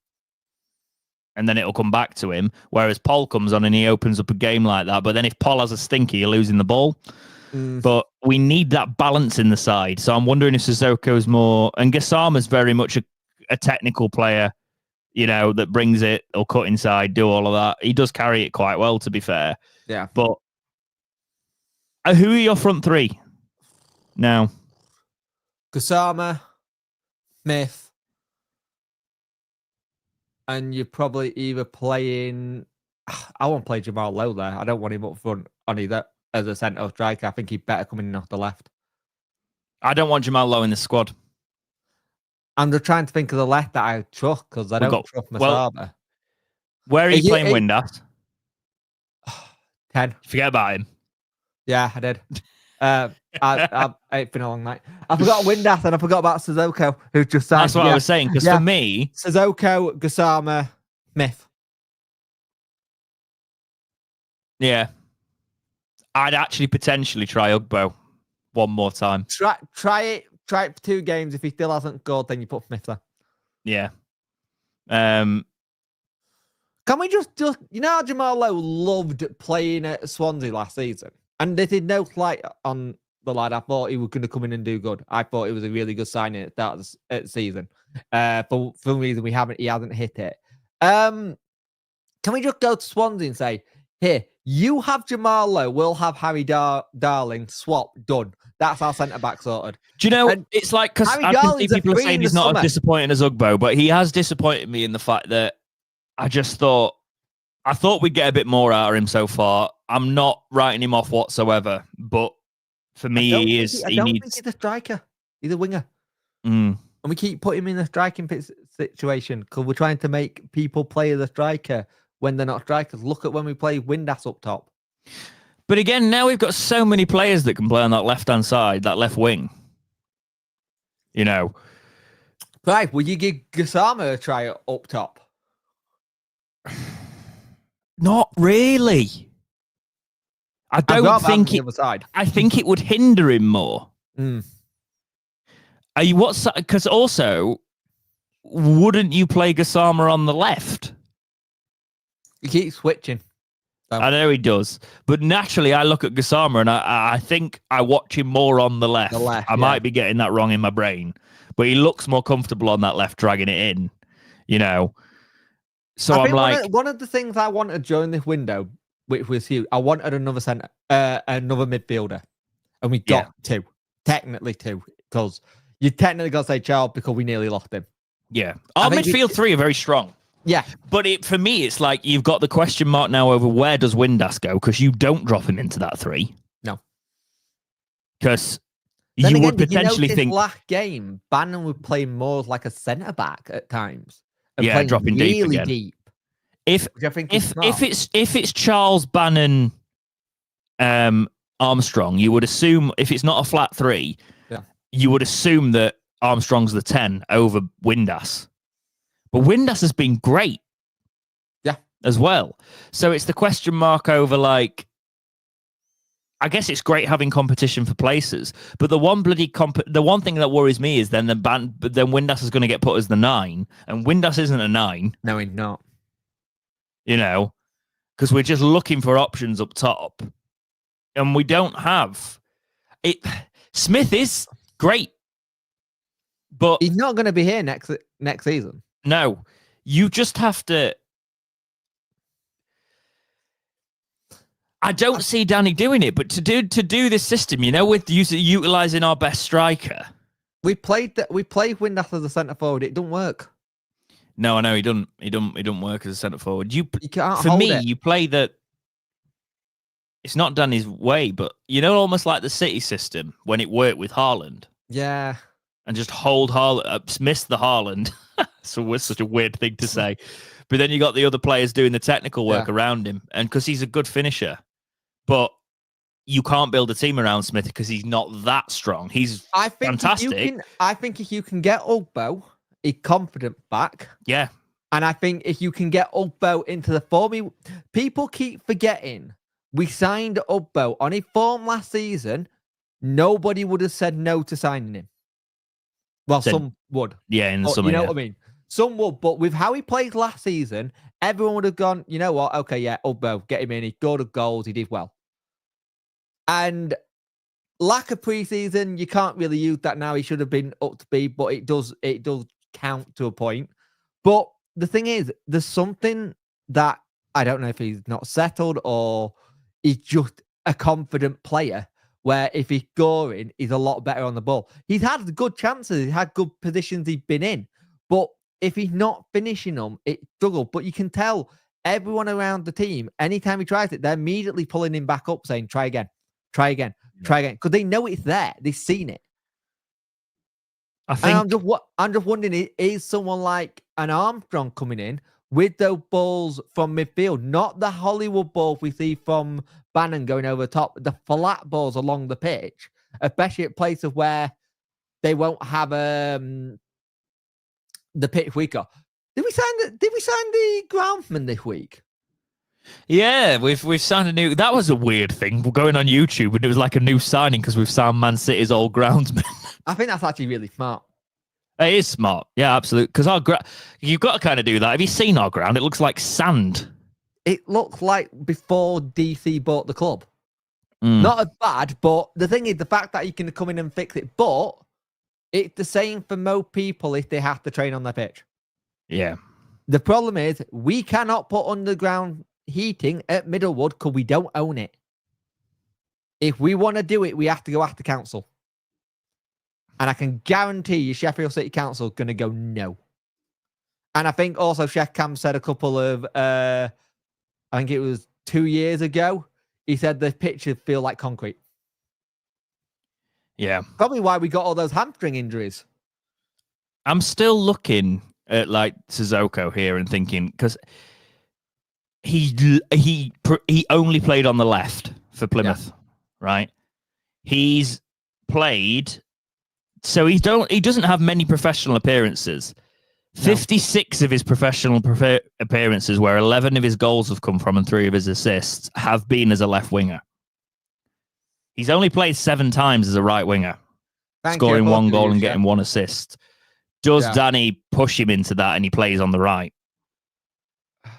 and then it'll come back to him. Whereas Paul comes on and he opens up a game like that. But then if Paul has a stinky, you're losing the ball. But we need that balance in the side. So I'm wondering if Sissoko's more... And Gassama's very much a technical player, that brings it or cut inside, do all of that. He does carry it quite well, to be fair. Yeah. But who are your front 3 now? Gassama, Smith, and you're probably either playing... I won't play Jamal Lowe there. I don't want him up front on either as a centre striker. I think he'd better coming in off the left. I don't want Jamal Lowe in the squad. I'm just trying to think of the left that I trust because I don't trust Masaba. Where are you playing Windass? 10. Forget about him. Yeah, I did. It's been a long night. I forgot Windass and I forgot about Sissoko, who just signed. That's what I was saying, because for me... Sissoko, Gassama, Smith. Yeah. I'd actually potentially try Ugbo one more time. Try it for 2 games. If he still hasn't scored, then you put Smith there. Yeah. Can we just you know how Jamal Lowe loved playing at Swansea last season? And they did no slight on the lad. I thought he was going to come in and do good. I thought it was a really good signing at the start of the season. For some reason, he hasn't hit it. Can we just go to Swansea and say, here, you have Jamal Lowe, we'll have Harry Darling, swap, done. That's our centre-back sorted. Do you know, it's like, because I can see people are saying he's not as disappointing as Ugbo, but he has disappointed me in the fact that I thought we'd get a bit more out of him so far. I'm not writing him off whatsoever, but for me, I don't think he's a striker. He's a winger. And we keep putting him in a striking situation because we're trying to make people play as a striker when they're not strikers. Look at when we play Windass up top. But again, now we've got so many players that can play on that left-hand side, that left wing. You know. Right, will you give Gassama a try up top? Not really. I don't think it. I think it would hinder him more. Are you because also, wouldn't you play Gassama on the left? He keeps switching. I know he does, but naturally, I look at Gassama and I think I watch him more on the left. I might be getting that wrong in my brain, but he looks more comfortable on that left, dragging it in. You know. So I'm like, one of the things I wanted during this window, which was huge, I wanted another another midfielder, and we got 2, technically 2, because you technically got to say Charles because we nearly lost him. Yeah, our midfield 3 are very strong. Yeah, but for me, it's like you've got the question mark now over where does Windass go, because you don't drop him into that 3. No, because you would potentially think last game Bannon would play more like a centre back at times. Dropping really deep. If it's Charles, Bannon, Armstrong, you would assume if it's not a flat 3, you would assume that Armstrong's the 10 over Windass. But Windass has been great, as well. So it's the question mark over like. I guess it's great having competition for places, but the one thing that worries me is then Windass is going to get put as the 9, and Windass isn't a 9. No, he's not. You know, because we're just looking for options up top, and we don't have it. Smith is great, but he's not going to be here next season. No, you just have to. I don't see Danny doing it, but to do this system, you know, with utilizing our best striker. We played Windass as a centre forward. It don't work. No, I know he don't work as a centre forward. You can't. For me, you play that. It's not Danny's way, but you know, almost like the City system when it worked with Haaland. Yeah. And just hold Haaland, miss the Haaland. So it's such a weird thing to say, but then you got the other players doing the technical work around him, and because he's a good finisher. But you can't build a team around Smith because he's not that strong. He's fantastic. I think if you can get Ugbo, a confident back. Yeah. And I think if you can get Ugbo into the form, people keep forgetting we signed Ugbo on his form last season. Nobody would have said no to signing him. Well, some would. Yeah, in the summer. You know what I mean? Some would, but with how he played last season, everyone would have gone, you know what? Okay, yeah, Ugbo, get him in. He scored goals. He did well. And lack of preseason, you can't really use that now. He should have been up to speed, but it does count to a point. But the thing is, there's something that I don't know if he's not settled or he's just a confident player where if he's scoring, he's a lot better on the ball. He's had good chances. He's had good positions he's been in. But if he's not finishing them, it struggles. But you can tell everyone around the team, anytime he tries it, they're immediately pulling him back up saying, try again. Try again. Because they know it's there. They've seen it. I think I'm just wondering, is someone like an Armstrong coming in with those balls from midfield, not the Hollywood balls we see from Bannon going over the top, the flat balls along the pitch, especially at places where they won't have the pitch weaker. Did we sign the groundsman this week? Yeah, we've signed a new. That was a weird thing. We're going on YouTube and it was like a new signing because we've signed Man City's old groundsman. I think that's actually really smart. It is smart, yeah, absolutely. Because you've got to kind of do that. Have you seen our ground? It looks like sand. It looks like before DC bought the club. Not as bad, but the thing is, the fact that you can come in and fix it, but it's the same for most people if they have to train on their pitch. Yeah. The problem is we cannot put underground heating at Middlewood because we don't own it. If we want to do it, we have to go after council. And I can guarantee you Sheffield City Council is going to go no. And I think also Chef Cam said a couple of, I think it was 2 years ago, he said the pitches feel like concrete. Yeah. Probably why we got all those hamstring injuries. I'm still looking at like Sissoko here and thinking, because he only played on the left for Plymouth, right? He's played, so he doesn't have many professional appearances. 56 of his professional appearances, where 11 of his goals have come from and 3 of his assists, have been as a left winger. He's only played 7 times as a right winger, scoring 1 goal and getting 1 assist. Does Danny push him into that and he plays on the right?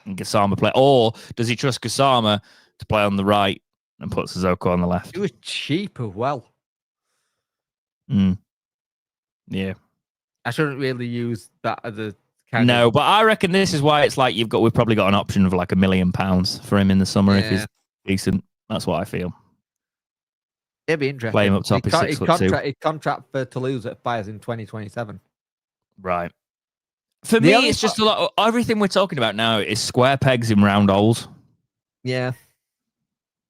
And Gassama play, or does he trust Gassama to play on the right and put Sissoko on the left? He was cheap as well. Yeah. I shouldn't really use that as a kind of... but I reckon this is why it's like we've probably got an option of like £1 million for him in the summer if he's decent. That's what I feel. It'd be interesting. Play him up top. He's 6'2". His contract for Toulouse expires in 2027. Right. For me, it's just a lot. Everything we're talking about now is square pegs in round holes. Yeah.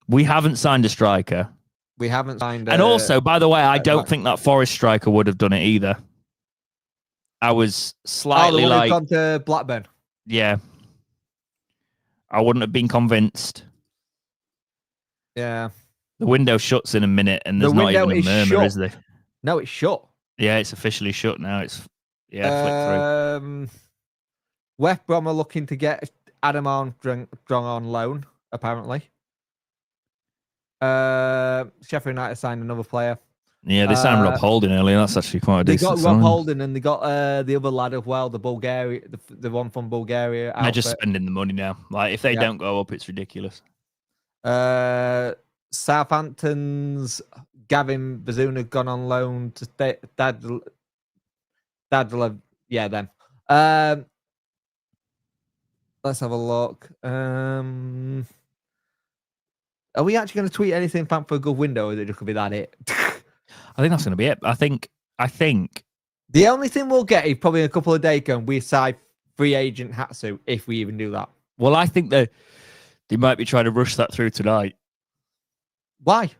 We haven't signed a striker. We haven't signed. And also, by the way, I don't think that Forest striker would have done it either. I was slightly the one like, gone to Blackburn. Yeah. I wouldn't have been convinced. Yeah. The window shuts in a minute, and there's not even a murmur, is there? No, it's shut. Yeah, it's officially shut now. It's flick through. West Brom are looking to get Adam Armstrong on loan, apparently. Sheffield United signed another player. Yeah, they signed Rob Holding earlier. That's actually quite a decent sign. They got Rob Holding, and they got the other lad as well, the Bulgaria, the one from Bulgaria. They're just spending the money now. Like, if they don't go up, it's ridiculous. Southampton's Gavin Bazuna gone on loan to Dadler. Yeah, then. Let's have a look. Are we actually going to tweet anything for a good window, or is it just going to be that it? I think that's going to be it. I think the only thing we'll get is probably a couple of days ago, and we sign free agent Hatsu, if we even do that. Well, I think they might be trying to rush that through tonight. Why?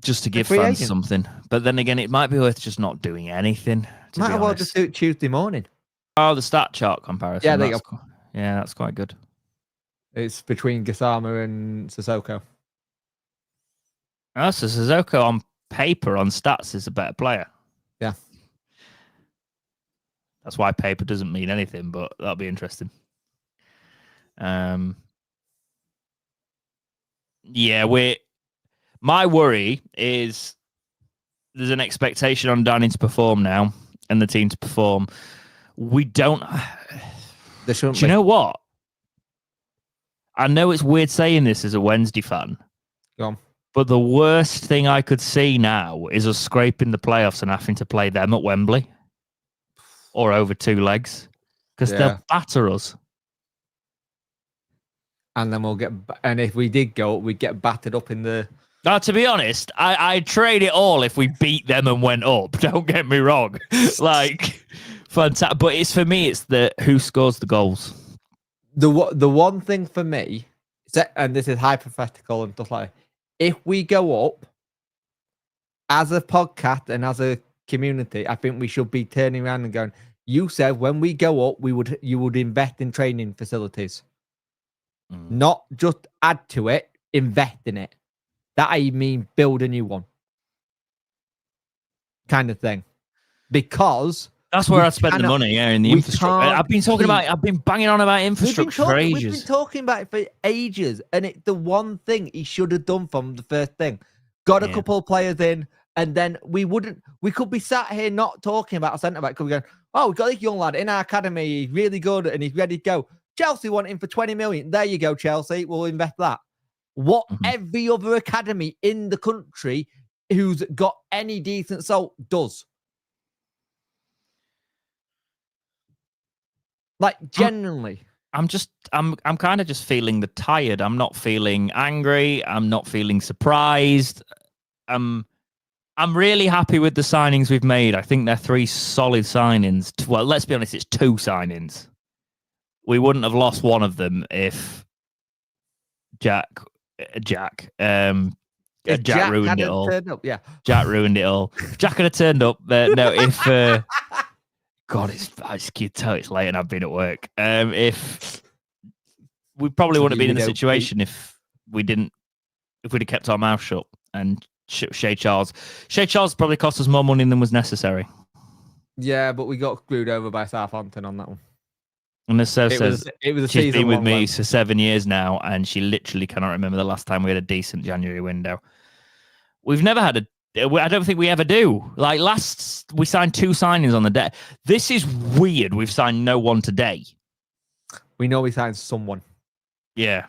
Just to give fans something. But then again, it might be worth just not doing anything. Might as well just do it Tuesday morning. Oh, the stat chart comparison. Yeah, there you go. Yeah, that's quite good. It's between Gassama and Sissoko. Oh, so Sissoko on paper, on stats, is a better player. Yeah. That's why paper doesn't mean anything, but that'll be interesting. Yeah, my worry is there's an expectation on Danny to perform now and the team to perform. We don't. Do you know what? I know it's weird saying this as a Wednesday fan. Go on. But the worst thing I could see now is us scraping the playoffs and having to play them at Wembley or over 2 legs because they'll batter us. And then and if we did go, we'd get battered up in the. Now, to be honest, I'd trade it all if we beat them and went up. Don't get me wrong. Like, fantastic. But for me, it's who scores the goals. The one thing for me, and this is hypothetical and stuff like that, if we go up as a podcast and as a community, I think we should be turning around and going, you said when we go up, you would invest in training facilities. Not just add to it, invest in it. That I mean build a new one. Kind of thing. Because that's where I'd spend the money, in the infrastructure. I've been banging on about infrastructure for ages. We've been talking about it for ages, and it's the one thing he should have done from the first thing. Got a couple of players in, and then we could be sat here not talking about a centre-back. Could be going, oh, we've got this young lad in our academy, he's really good, and he's ready to go. Chelsea want him for 20 million. There you go, Chelsea. We'll invest that. What every other academy in the country who's got any decent soul does. Like, genuinely. I'm kind of just feeling tired. I'm not feeling angry. I'm not feeling surprised. I'm really happy with the signings we've made. I think they're 3 solid signings. Well, let's be honest, it's 2 signings. We wouldn't have lost one of them if Jack ruined it all. Jack ruined it all. Jack could have turned up. No, if God, I just can tell it's late and I've been at work. If we probably wouldn't have been in the situation if we'd have kept our mouth shut. And Shea Charles probably cost us more money than was necessary. Yeah, but we got screwed over by Southampton on that one. And as Sev says, she's been with me for 7 years now, and she literally cannot remember the last time we had a decent January window. We've never had I don't think we ever do. Like we signed 2 signings on the day. This is weird. We've signed no one today. We know we signed someone. Yeah.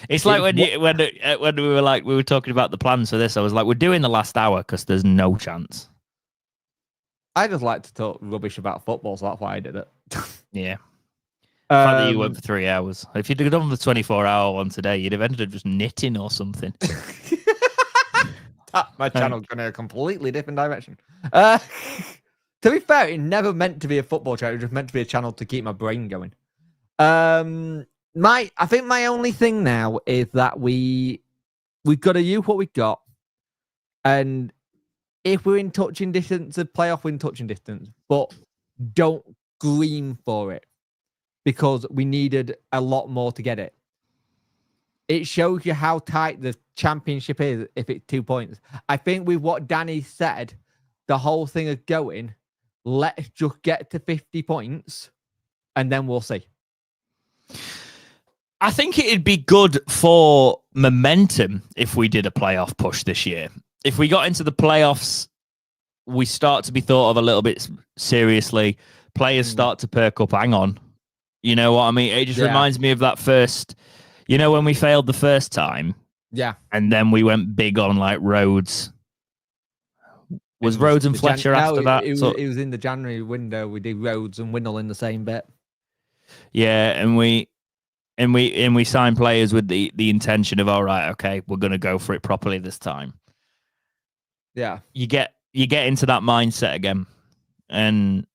It's like when we were talking about the plans for this, I was like, we're doing the last hour because there's no chance. I just like to talk rubbish about football, so that's why I did it. Yeah. The fact that you went for 3 hours. If you'd have done the 24-hour one today, you'd have ended up just knitting or something. My channel's going in a completely different direction. To be fair, it never meant to be a football channel. It was just meant to be a channel to keep my brain going. I think my only thing now is that we've got to use what we got, and if we're in touching distance of playoff, we're in touching distance, but don't scream for it because we needed a lot more to get it. It shows you how tight the championship is if it's 2 points. I think with what Danny said, the whole thing is going, let's just get to 50 points and then we'll see. I think it'd be good for momentum if we did a playoff push this year. If we got into the playoffs, we start to be thought of a little bit seriously. Players start to perk up. Hang on. You know what I mean? It just reminds me of that first, when we failed the first time. Yeah. And then we went big on like Rhodes. Was Rhodes and Fletcher after that? It was in the January window. We did Rhodes and Winnell in the same bit. Yeah, and we signed players with the intention of, all right, okay, we're going to go for it properly this time. Yeah. You get into that mindset again. And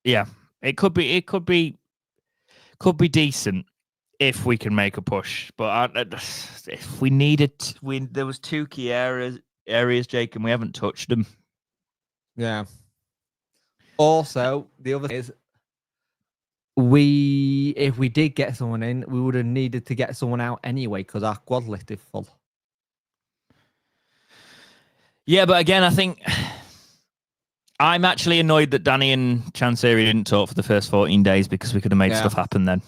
yeah, it could be decent if we can make a push. But if we needed, there was 2 key areas, Jake, and we haven't touched them. Yeah. Also, the other thing is, if we did get someone in, we would have needed to get someone out anyway because our squad list is full. Yeah, but again, I think I'm actually annoyed that Danny and Chansiri didn't talk for the first 14 days because we could have made stuff happen then.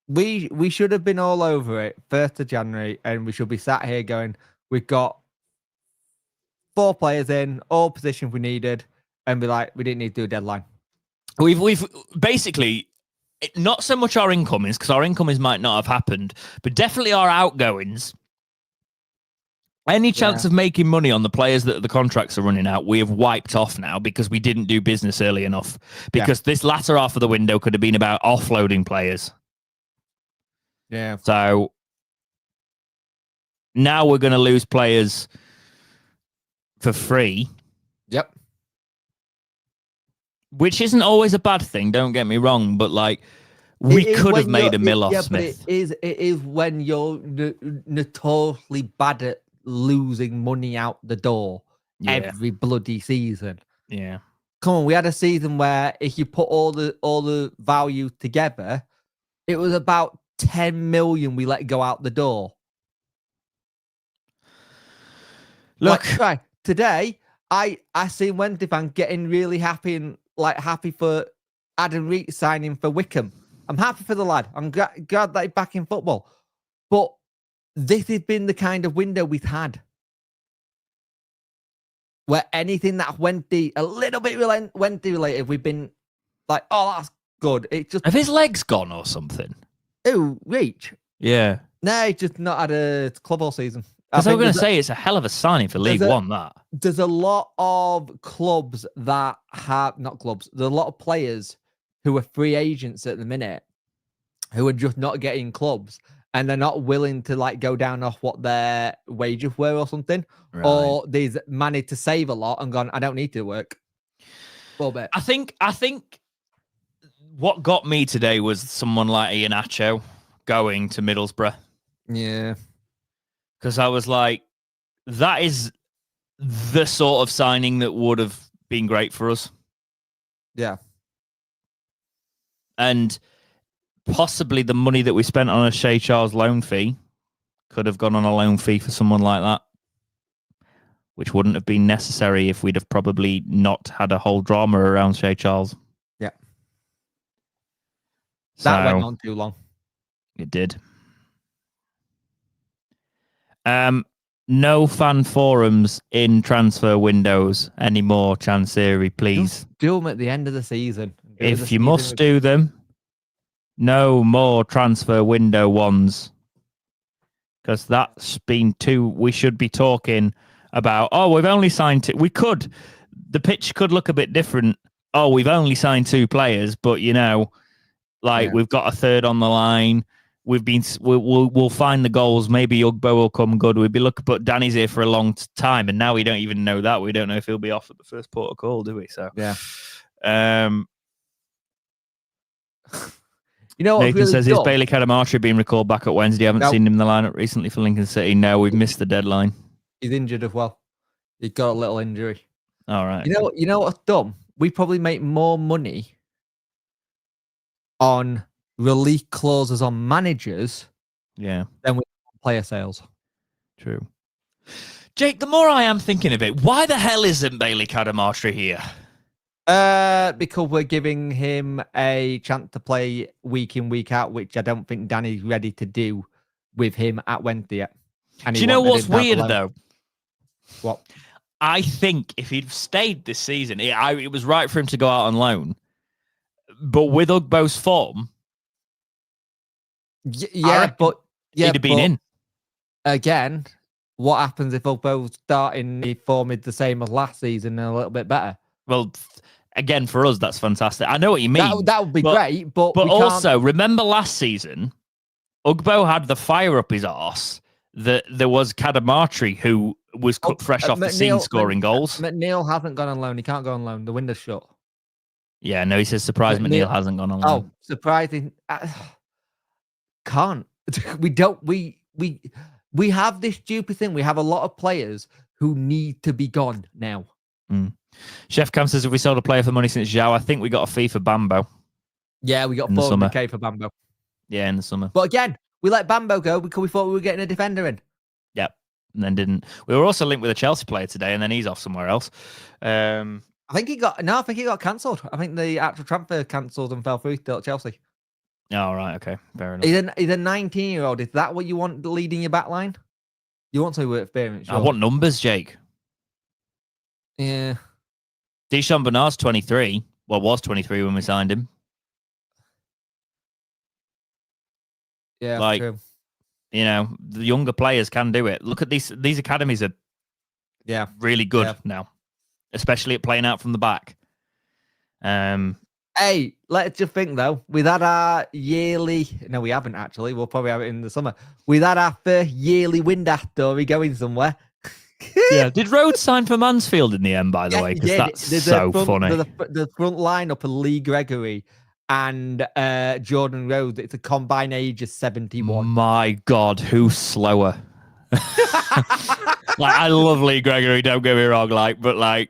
We should have been all over it 1st of January, and we should be sat here going, we've got 4 players in, all positions we needed, and be like, we didn't need to do a deadline. We've basically not so much our incomings, because our incomings might not have happened, but definitely our outgoings. Any chance of making money on the players that the contracts are running out, we have wiped off now because we didn't do business early enough. Because this latter half of the window could have been about offloading players. Yeah. So now we're going to lose players for free. Yep. Which isn't always a bad thing, don't get me wrong, but like we could have made a mill off Smith. But it is when you're notoriously bad at losing money out the door every bloody season. Yeah. Come on, we had a season where if you put all the value together, it was about 10 million we let go out the door. Look, today, I seen Wednesday fan getting really happy and happy for Adam Reed signing for Wickham. I'm happy for the lad. I'm glad that he's back in football. But this has been the kind of window we've had where anything that went a little bit Wednesday related, we've been like, oh, that's good. It's just have his legs gone or something? Oh, Reach. Yeah. No, he's just not had a club all season. Because I was going to say it's a hell of a signing for League One. That there's a lot of clubs that have not clubs. There's a lot of players who are free agents at the minute who are just not getting clubs, and they're not willing to go down off what their wages were or something, or they've managed to save a lot and gone, I don't need to work. A little bit. I think what got me today was someone like Iheanacho going to Middlesbrough. Yeah. Because I was like, that is the sort of signing that would have been great for us. Yeah. And possibly the money that we spent on a Shea Charles loan fee could have gone on a loan fee for someone like that, which wouldn't have been necessary if we'd have probably not had a whole drama around Shea Charles. Yeah. That went on too long. It did. No fan forums in transfer windows anymore, Chansiri, please. Just do them at the end of the season. If you must do them, no more transfer window ones. Because that's been too... We should be talking about, we've only signed two. The pitch could look a bit different. We've only signed 2 players, but, we've got a third on the line. We'll find the goals. Maybe Ugbo will come good. We'd be looking, but Danny's here for a long time, and now we don't even know that. We don't know if he'll be off at the first port of call, do we? So yeah. Nathan really says, is Bailey Cadamartri being recalled back at Wednesday? I haven't seen him in the lineup recently for Lincoln City. No, we've missed the deadline. He's injured as well. He got a little injury. All right. You know what's dumb? We probably make more money on release clauses on managers than we on player sales. True. Jake, the more I am thinking of it, why the hell isn't Bailey Cadamartri here? Because we're giving him a chance to play week in, week out, which I don't think Danny's ready to do with him at Wednesday yet. Do you know what's weird, though? What? I think if he'd stayed this season, it was right for him to go out on loan. But with Ugbo's form... he'd have been in. Again, what happens if Ugbo's starting the form is the same as last season and a little bit better? Well, again, for us, that's fantastic. I know what you mean. That would be great, but also, remember last season, Ugbo had the fire up his arse that there was Cadamartri who was cut fresh off the scene scoring goals. McNeil hasn't gone on loan. He can't go on loan. The window's shut. Yeah, no, he says surprised McNeil hasn't gone on loan. Oh, surprising. Can't. We don't. We have this stupid thing. We have a lot of players who need to be gone now. Chef Cam says, if we sold a player for money since Zhao, I think we got a fee for Bambo. Yeah, we got 400k for Bambo. Yeah, in the summer. But again, we let Bambo go because we thought we were getting a defender in. Yep, and then didn't. We were also linked with a Chelsea player today, and then he's off somewhere else. I think he got cancelled. I think the actual transfer cancelled and fell through still at Chelsea. Oh, right, okay, fair enough. He's a 19-year-old. Is that what you want leading your back line? You want to work experience? Sure. I want numbers, Jake. Yeah. Deschamps Bernard's 23. Well, was 23 when we signed him. Yeah, true. The younger players can do it. Look at these academies are really good now, especially at playing out from the back. Hey, let's just think though. We've had our yearly... No, we haven't actually. We'll probably have it in the summer. We've had our first yearly Windass story going somewhere. Yeah. Did Rhodes sign for Mansfield in the end, by the way? Because that's so funny. The front lineup of Lee Gregory and Jordan Rhodes, it's a combined age of 71. My God, who's slower? Like, I love Lee Gregory, don't get me wrong, but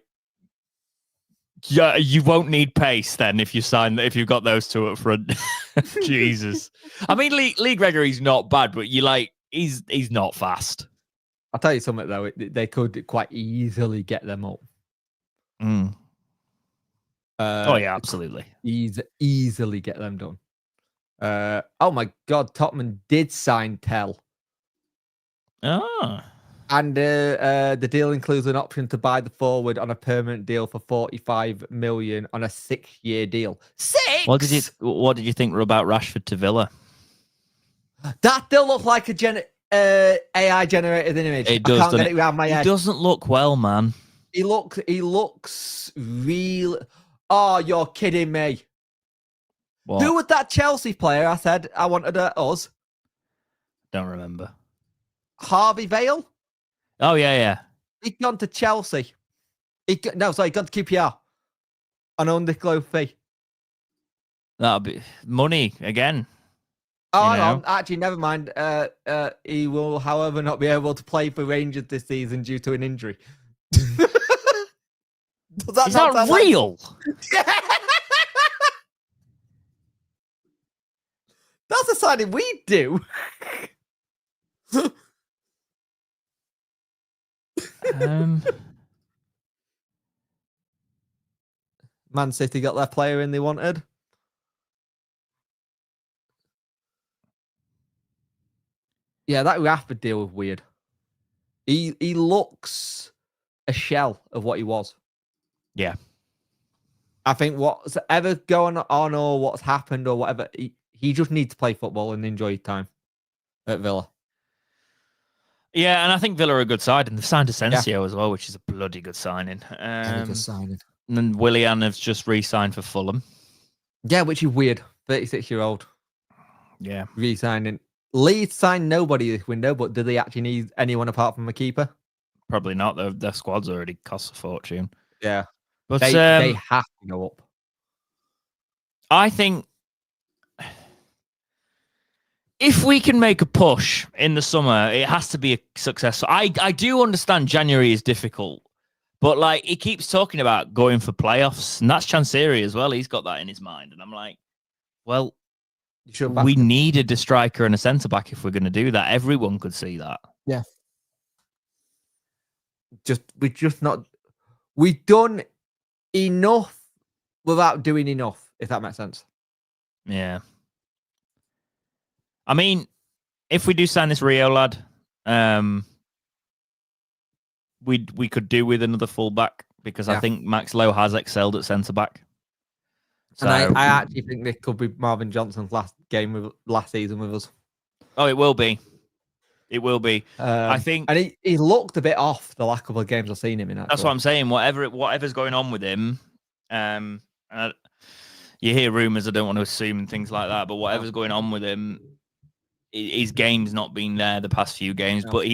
yeah, you won't need pace then if you've got those two up front. Jesus. I mean, Lee Gregory's not bad, but he's not fast. I'll tell you something though, they could quite easily get them up. Oh yeah, absolutely. Easily get them done. Oh my God, Tottenham did sign Tell. Ah. And the deal includes an option to buy the forward on a permanent deal for 45 million on a 6-year deal. 6. What did you think about Rashford to Villa? That still looks like a AI generated image. It does, I can't get it around my head. It doesn't look well, man. He looks real. Oh, you're kidding me. What? Who was that Chelsea player I said I wanted at us? Don't remember. Harvey Vale? Oh, yeah. He's gone to Chelsea. He gone to QPR on an undisclosed fee. That'll be money again. Oh, no, actually, never mind. He will, however, not be able to play for Rangers this season due to an injury. Is that real? Like... That's a signing we do. Man City got their player in they wanted. Yeah, that Rashford deal was weird. He looks a shell of what he was. Yeah. I think what's ever going on or what's happened or whatever, he just needs to play football and enjoy his time at Villa. Yeah, and I think Villa are a good side, and they've signed Asensio as well, which is a bloody good signing. Good signing. And then Willian has just re-signed for Fulham. Yeah, which is weird. 36-year-old. Yeah. Re-signing. Leeds signed nobody this window, but do they actually need anyone apart from a keeper? Probably not. Their squad's already cost a fortune. Yeah. But they have to go up. I think if we can make a push in the summer, it has to be a success. I do understand January is difficult, but like he keeps talking about going for playoffs, and that's Chansiri as well. He's got that in his mind, and I'm like, well, we needed a striker and a centre back if we're going to do that. Everyone could see that. Yeah. We've done enough without doing enough, if that makes sense. Yeah. I mean, if we do sign this Rio lad, we could do with another fullback because I think Max Lowe has excelled at centre back. So, and I actually think this could be Marvin Johnson's last season with us. Oh, it will be. It will be. I think, and he looked a bit off the last couple of games I've seen him in. That's what I'm saying. Whatever's going on with him, you hear rumors. I don't want to assume and things like that, but whatever's going on with him, his game's not been there the past few games. No. But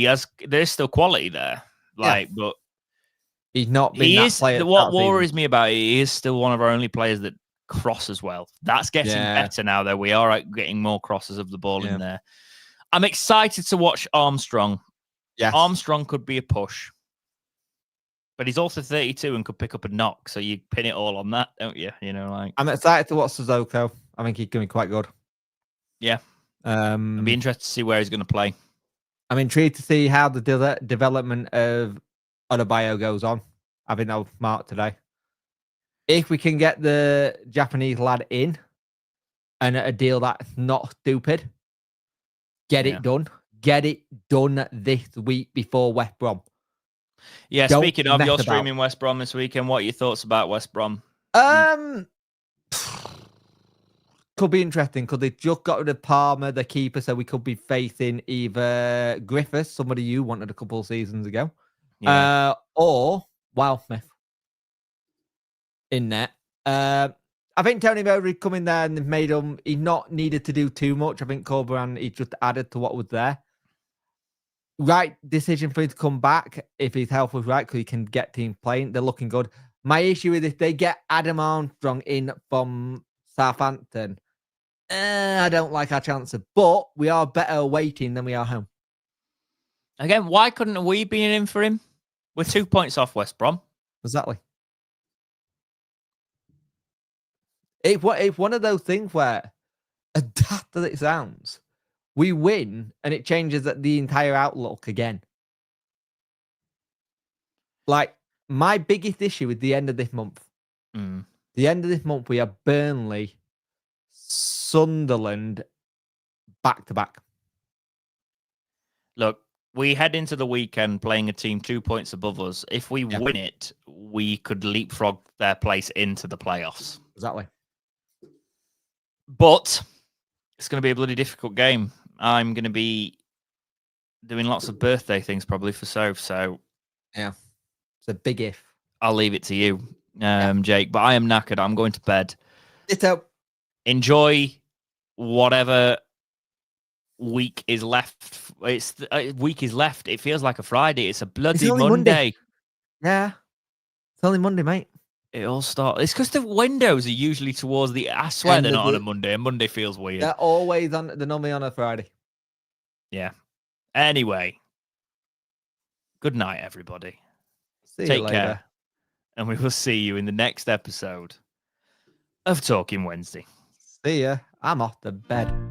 there's still quality there. But he's not been that player. What worries me about it, he is still one of our only players that cross as well. That's getting better now, though. We are getting more crosses of the ball in there. I'm excited to watch Armstrong. Yes. Armstrong could be a push. But he's also 32 and could pick up a knock, so you pin it all on that, don't you? I'm excited to watch Sissoko. I think he's going to be quite good. Yeah. I'd be interested to see where he's going to play. I'm intrigued to see how the development of Adebayo goes on. I think that was smart today. If we can get the Japanese lad in and at a deal that's not stupid, get it done. Get it done this week before West Brom. Yeah, speaking of, you're streaming West Brom this weekend. What are your thoughts about West Brom? Could be interesting because they just got rid of Palmer, the keeper, so we could be facing either Griffiths, somebody you wanted a couple of seasons ago, or Wildsmith in net. I think Tony Mowbray come in there and made him. He not needed to do too much. I think Corberan, he just added to what was there. Right decision for him to come back if his health was right because he can get team playing. They're looking good. My issue is if they get Adam Armstrong in from Southampton, I don't like our chances. But we are better waiting than we are home. Again, why couldn't we be in for him? We're 2 points off West Brom. Exactly. It's one of those things where, as daft as it sounds, we win and it changes the entire outlook again. Like, my biggest issue with the end of this month. The end of this month, we have Burnley, Sunderland, back-to-back. Look, we head into the weekend playing a team 2 points above us. If we win it, we could leapfrog their place into the playoffs. Exactly. But it's going to be a bloody difficult game. I'm going to be doing lots of birthday things probably for Soph. So, yeah, it's a big if. I'll leave it to you, Jake. But I am knackered. I'm going to bed. Ditto. Enjoy whatever week is left. Week is left. It feels like a Friday. It's a bloody Monday. Yeah, it's only Monday, mate. It all starts. It's because the windows are usually towards the. I swear they're not on a Monday. A Monday feels weird. They're always on. They're normally on a Friday. Yeah. Anyway, good night, everybody. Take care, and we will see you in the next episode of Talking Wednesday. See ya. I'm off to bed.